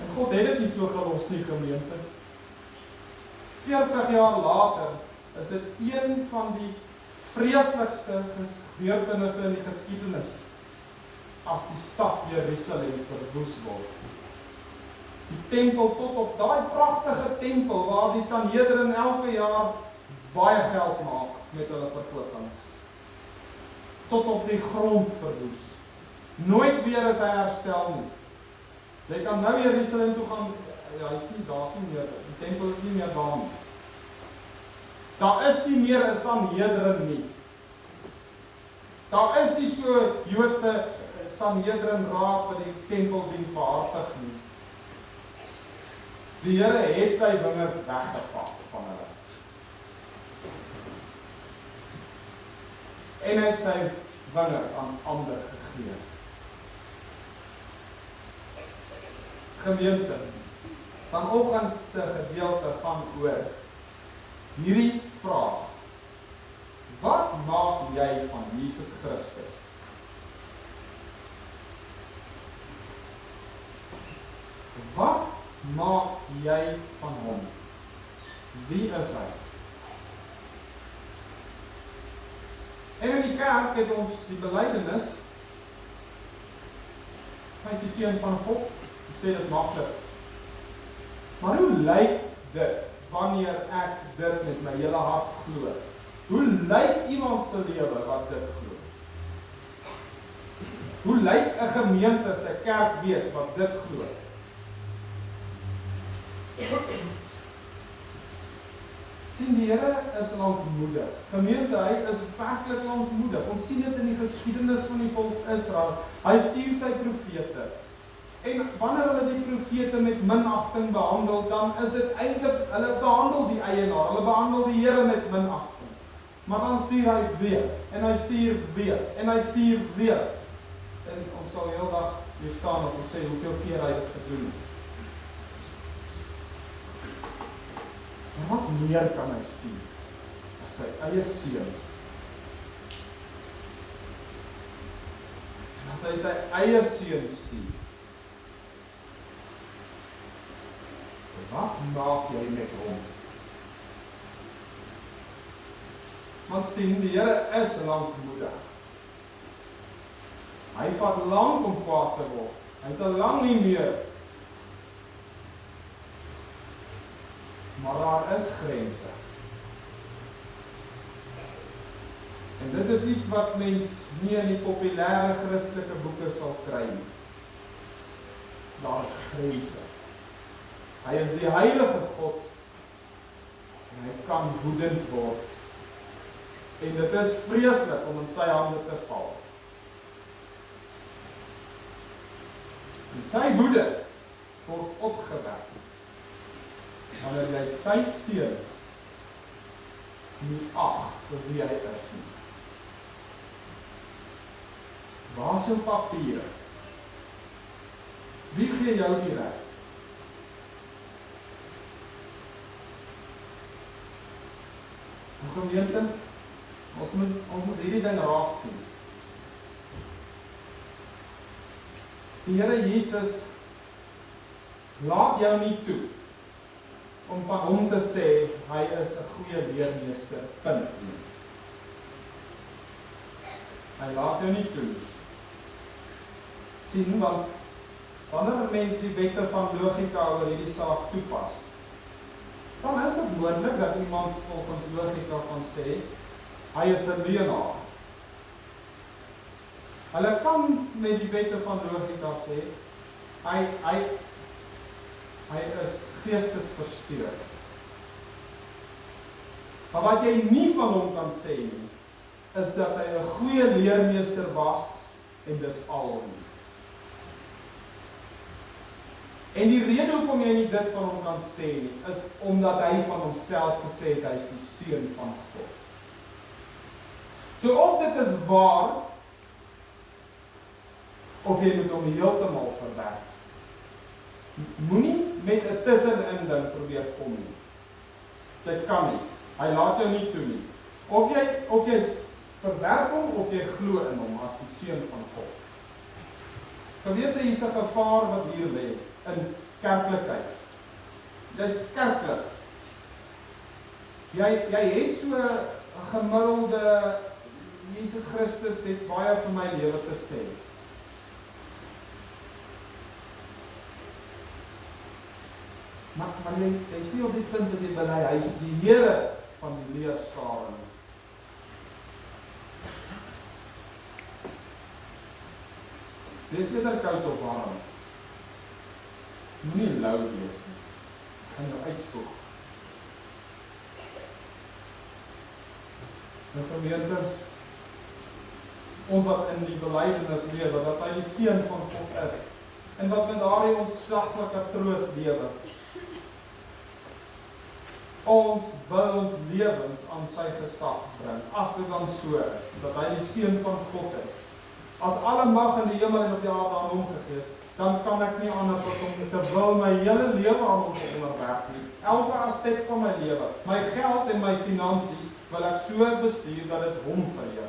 En God het dit nie so gelos nie, gemeente. 40 jaar later is dit een van die vreeslikste gebeurtenisse in die geskiedenis as die stad Jerusalem verwoes word. Die tempel tot op daai pragtige tempel waar die Sanhedrin elke jaar baie geld maak met hulle verkopings. Tot op die grond verwoes. Nooit weer is hy herstel nie. Jy kan nou Jerusalem toe gaan, ja, daar's nie meer, die tempel is nie meer daar nie. Daar is nie meer 'n Sanhedrin nie. Daar is nie so Joodse Sanhedrin raad wat die tempeldiens behartig nie. Die Here het sy wingerd weggevat van hulle. En hy het sy wingerd aan ander gegee. Gemeente, vanoggend se gedeelte gaan oor hierdie vraag. Wat maak jy van Jesus Christus? Wat maak jy van hom? Wie is hy? En in die kerk het ons die belydenis. Hy is die seun van God. Ek sê dit maklik. Maar hoe lyk dit wanneer ek dit met my hele hart glo? Hoe lyk iemand se lewe wat dit glo? Hoe lyk 'n gemeente se kerk wees wat dit glo? Sien, die Here is lankmoedig. Gemeente, hy is werklik lankmoedig. Ons sien dit in die geskiedenis van die volk Israel. Hy stuur sy profete. En wanneer hulle die profete met minagting behandel, dan is dit eintlik, hulle behandel die eienaar, hulle behandel die Here met minagting. Maar dan stuur hy weer, en hy stuur weer, en hy stuur weer. En ons sal heel dag hier staan as ons sê hoeveel keer hy dit gedoen het. Maar wat meer kan hy stuur as sy eie seun? En as hy sy eie seun stuur, wat maak jy met hom? Want sien, die Here is lankmoedig. Hy vat lank om kwaad te word. Hy het al lang nie meer. Maar daar is grense. En dit is iets wat mens nie in die populêre Christelike boeke sal kry nie. Daar is grense. Hy is die heilige God en hy kan woedend word. En dit is vreeslik om in sy hande te val. En sy woede word opgewek wanneer jy sy seun nie ag vir wie hy is nie. Waar is jou papier? Wie gee jou die reg? Gemeente, ons moet hierdie ding raak sien. Die Here Jesus laat jou nie toe om van hom te sê, hy is 'n goeie leermeester, punt. Hy laat jou nie toe. Sien, want wanneer 'n mens die wette van logika oor hierdie saak toepas, dan is dit moontlik dat iemand volgens logika kan sê, hy is 'n leuenaar. Hulle kan met die wette van logika sê, hy is geestesversteurd. Maar wat jy nie van hom kan sê nie, is dat hy 'n goeie leermeester was, en dis al nie. En die rede hoekom jy nie dit van hom kan sê nie, is omdat hy van homself gesê het, hy is die seun van God. So of dit is waar, of jy moet hom heeltemal verwerp. Moenie met 'n tussenin ding probeer kom nie. Dit kan nie. Hy laat jou nie toe nie. Of jy verwerp hom, of jy glo in hom as die seun van God. Geweet hier is 'n gevaar wat hier lê in kerklikheid. Dis kerklik. Jy het so 'n gemiddelde Jesus Christus het baie vir my lewe te sê. Maar jy is nie op die punt dat jy bely, hy is die Here van die leerskare. Wees eerder koud of warm. Moenie lou wees nie. Gaan jou uitspoeg. Nou gemeente, ons wat in die belydenis lewe, dat hy die seun van God is, en wat met daardie ontsaglike troos lewe. Ons wil ons lewens aan sy gesag bring, as dit dan so is, dat hy die seun van God is. As alle mag in die hemel en op die aarde aan hom gegee is, dan kan ek nie anders as om te wil my hele lewe aan hom te onderwerp nie. Elke aspek van my lewe, my geld en my finansies, wil ek so bestuur dat dit hom vereer.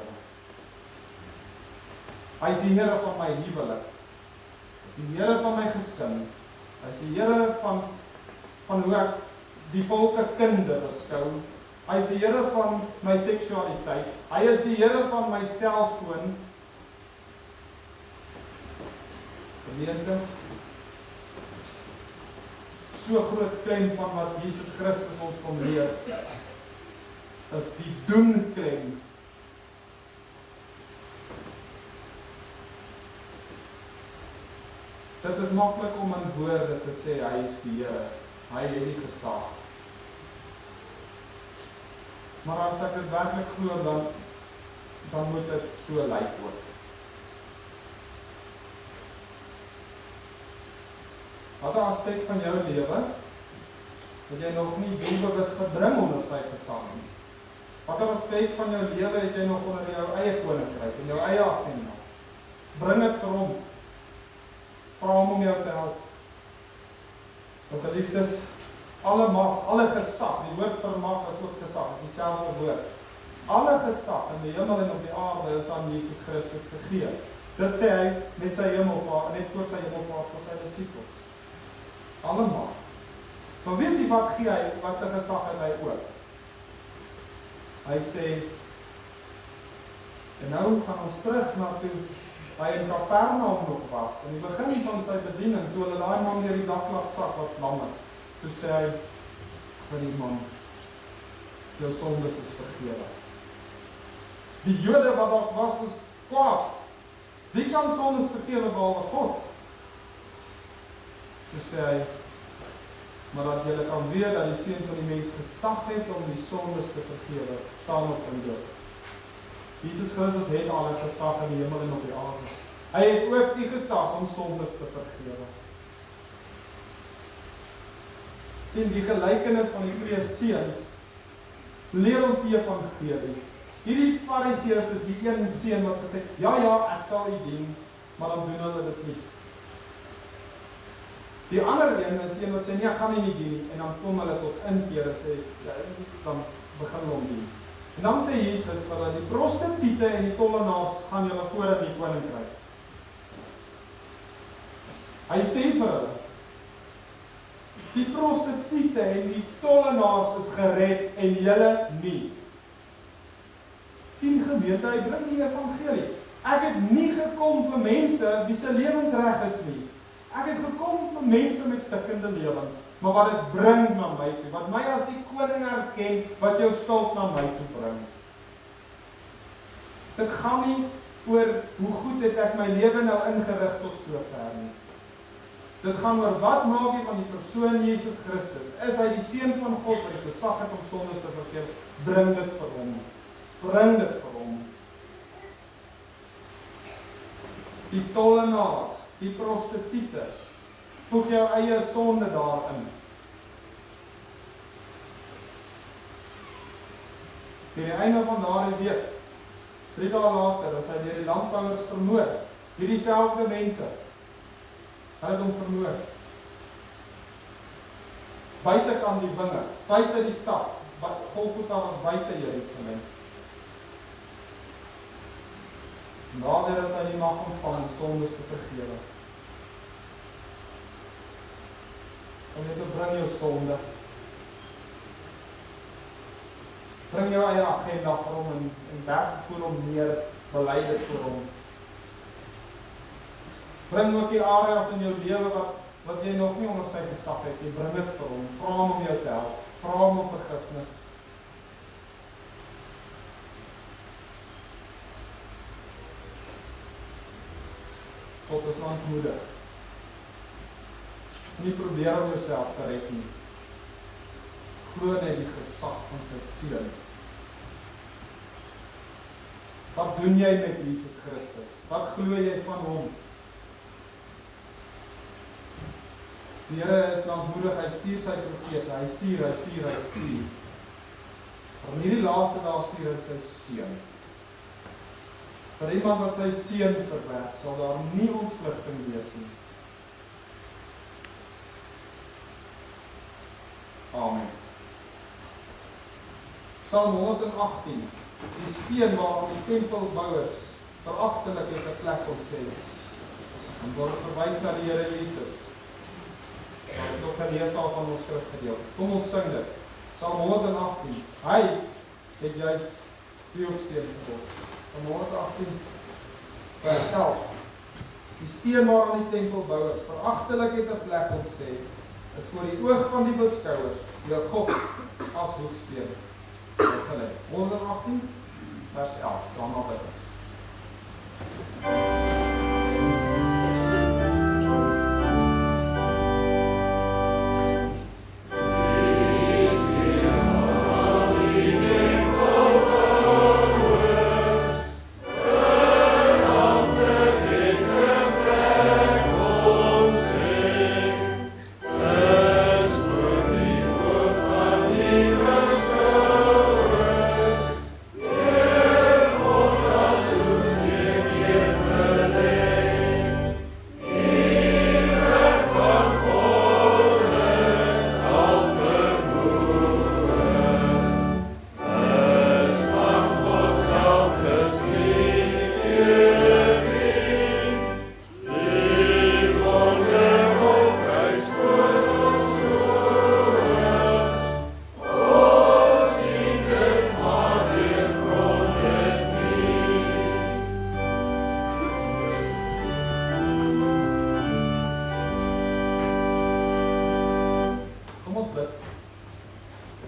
Hy is die Here van my huwelik. Hy is die Here van my gesin. Hy is die Here van hoe ek die volke kinde beskou. Hy is die Here van my seksualiteit. Hy is die Here van my selfoon. Gemeente, so groot klem van wat Jesus Christus ons kom leer, is die doen klem. Dit is maklik om in woorde te sê, hy is die Here, hy het die gesag. Maar as ek dit werklik glo, dan moet dit so lyk ook. Wat 'n aspek van jou lewe, wat jy nog nie doelbewus gebring onder sy gesag nie? Wat 'n aspek van jou lewe het jy nog onder jou eie koninkryk, en jou eie agenda? Bring dit vir hom. Vra hom om jou te help. Nou geliefdes, alle mag, alle gesag, die woord vir mag is ook gesag, is dieselfde woord. Alle gesag in die hemel en op die aarde is aan Jesus Christus gegee. Dit sê hy met sy hemelvaart, net voor sy hemelvaart vir sy disippels. Alle mag. Maar weet jy wat gee hy, wat sy gesag het hy ook? Hy sê, en nou gaan ons terug na toe, hy in Kapernaum nog was, in die begin van sy bediening, toe hulle daai man deur die dak laat sak wat lam is, toe sê hy vir die man, jou sondes is vergewe. Die Jode wat daar was kwaad. Wie kan sondes vergewe behalwe God? Toe sê hy, maar dat julle kan weet dat die Seun van die mens gesag het om die sondes te vergewe, staan op in dood. Jesus Christus het al 'n gesag in die hemel en op die aarde. Hy het ook die gesag om sondes te vergewe. Sien, die gelykenis van die twee seuns leer ons die evangelie. Hierdie fariseërs is die een seun wat gesê, ja, ek sal u dien, maar dan doen hulle dit nie. Die ander een is die een wat sê, nee, ek gaan nie dien nie, en dan kom hulle tot inkeer en sê, ja, dan begin hulle om dien. En dan sê Jesus vir hulle, die prostituie en die tollenaars gaan julle voor in die koninkryk. Hy sê vir hulle, die prostituie en die tollenaars is gered en julle nie. Sien gemeente, hy bring die evangelie. Ek het nie gekom vir mense wie se lewensreg is nie. Ek het gekom vir mense met stikkende lewens, maar wat dit bring na my toe, wat my as die koning erken, wat jou skuld na my toe bring. Dit gaan nie oor hoe goed het ek my lewe nou ingerig tot sover nie. Dit gaan oor wat maak jy van die persoon Jesus Christus? Is hy die seun van God wat die gesag het om sondes te vergewe? Bring dit vir hom. Bring dit vir hom. Die tollenaars, die prostituie, voeg jou eie sonde daarin. Teen die einde van daardie week, 3 dae later, is hy deur die landbouers vermoor. Hierdie selfde mense, hulle het hom vermoor. Buitekant die winge, buite die stad, Golgotha was buite Jerusalem. Nadat het hy die mag ontvang om sondes te vergewe. Om net te bring jou sonde. Bring jou eie agenda vir hom en werk voor hom neer, bely dit vir hom. Bring ook die areas in jou lewe wat jy nog nie onder sy gesag het, jy bring dit vir hom, vra hom om jou te help, vra hom om vergifnis. God is lankmoedig. Nie probeer om jouself te red nie. Glo net die gesag van sy seun. Wat doen jy met Jesus Christus? Wat glo jy van hom? Die Here is lankmoedig, hy stuur sy profete, hy stuur. Maar nie die laaste dae stuur hy sy seun. Vir iemand wat sy seun verwerp, sal daar nie ontvlugting wees nie. Amen. Psalm 118, die steen waarop die tempelbouers veragtelik het 'n plek op sê. En word verwys na die Here Jesus. Dit is ook gelees daar van ons skrifgedeelte. Kom ons sing dit. Psalm 118. Hy het juist die hoeksteen geword. Psalm 118, vers 11. Die steen waaraan die tempelbouers veragtelik het 'n plek op sê, is voor die oog van die beskouers, deur God as hoeksteen. 118, vers 11. Daarna bid ons.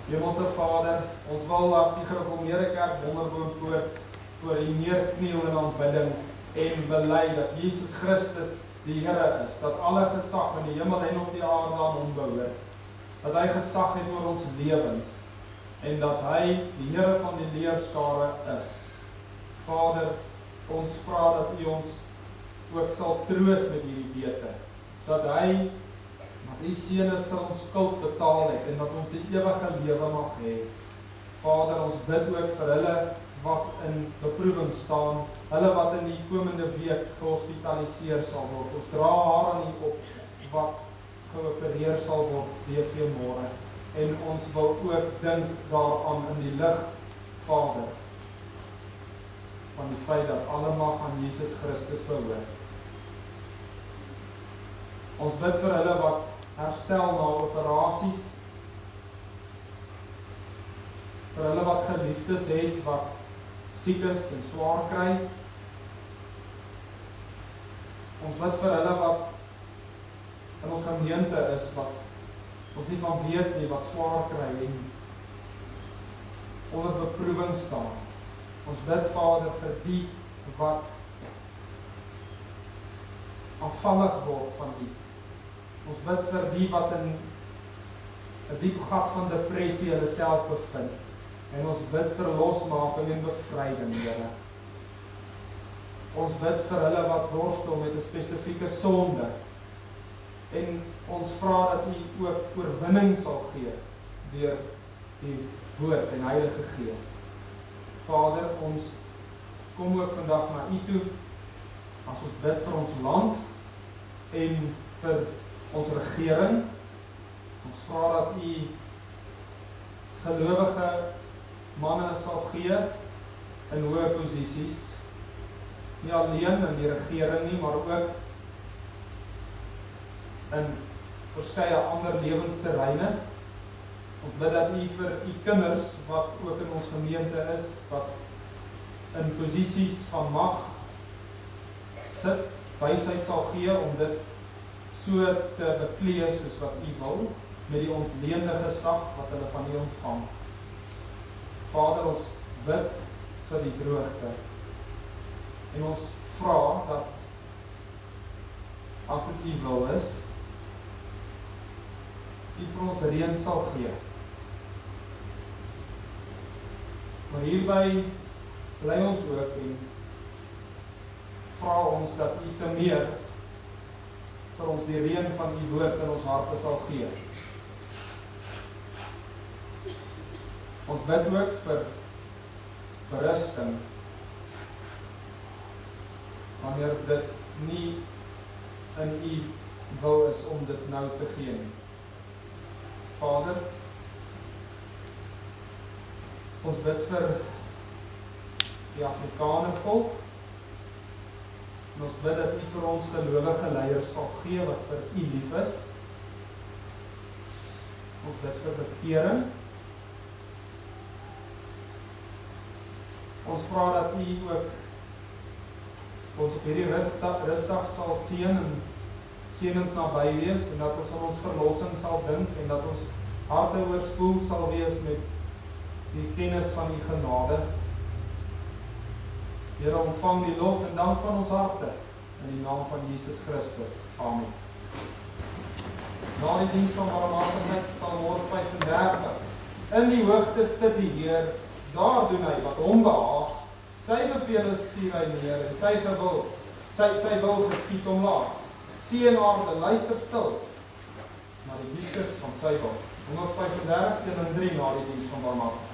Hemelse Vader, ons wil as die gereformeerde kerk Wonderboompoort voor U neerkniel in aanbidding en bely dat Jesus Christus die Here is, dat alle gesag in die hemel en op die aarde aan hom behoort, dat hy gesag het oor ons lewens en dat hy die Here van die leerskare is. Vader, ons vra dat U ons ook sal troos met hierdie wete, dat hy dat die seun is vir ons skuld betaal het en dat ons die ewige lewe mag hê. Vader, ons bid ook vir hulle wat in beproewing staan, hulle wat in die komende week gehospitaliseer sal word. Ons dra haar aan U op wat geopereer sal word DV môre. En ons wil ook dink daaraan in die lig, Vader, van die feit dat alle mag aan Jesus Christus behoort. Ons bid vir hulle wat herstel na operasies, vir hulle wat geliefdes het, wat siek is en swaar kry. Ons bid vir hulle wat in ons gemeente is, wat ons nie van weet nie, wat swaar kry en onder beproewing staan. Ons bid, Vader, vir die wat afvallig word van U. Ons bid vir die wat in 'n diep gat van depressie hulle self bevind. En ons bid vir losmaking en bevryding, Here. Ons bid vir hulle wat worstel met 'n spesifieke sonde. En ons vra dat U ook oorwinning sal gee deur die Woord en Heilige Gees. Vader, ons kom ook vandag na U toe as ons bid vir ons land en vir ons regering. Ons vra dat U gelowige manne sal gee in hoë posisies, nie alleen in die regering nie, maar ook in verskeie ander lewensterreine. Ons bid dat U vir U kinders, wat ook in ons gemeente is, wat in posisies van mag sit, wysheid sal gee om dit so te beklee soos wat U wil, met die ontleende gesag wat hulle van U ontvang. Vader, ons bid vir die droogte. En ons vra dat as dit U wil is, U vir ons reën sal gee. Maar hierby bly ons ook en vra ons dat U te meer vir ons die reën van U woord in ons harte sal gee. Ons bid ook vir berusting, wanneer dit nie in U wil is om dit nou te gee nie. Vader, ons bid vir die Afrikaner volk, en ons bid dat U vir ons gelowige leiers sal gee wat vir U lief is. Ons bid vir bekering. Ons vra dat U ook ons op hierdie rustdag sal seën en seënend naby wees, en dat ons aan ons verlossing sal dink, en dat ons harte oorspoel sal wees met die kennis van U genade. Here, ontvang die lof en dank van ons harte, in die naam van Jesus Christus. Amen. Na die diens van barmhartigheid sal môre 35 in die hoogte sit die Heer, daar doen hy wat hom behaag, sy bevele stuur hy neer, en sy wil geskied omlaag. See en aarde, luister stil, na die dieskes van sy wil. 135 en 3 na die diens van barmhartigheid.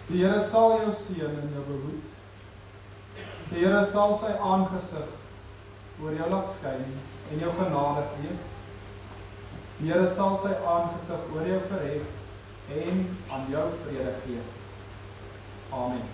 Die Here sal jou seën en jou behoed. Die Here sal sy aangesig oor jou laat skyn en jou genadig wees. Die Here sal sy aangesig oor jou verhef en aan jou vrede gee. Amen.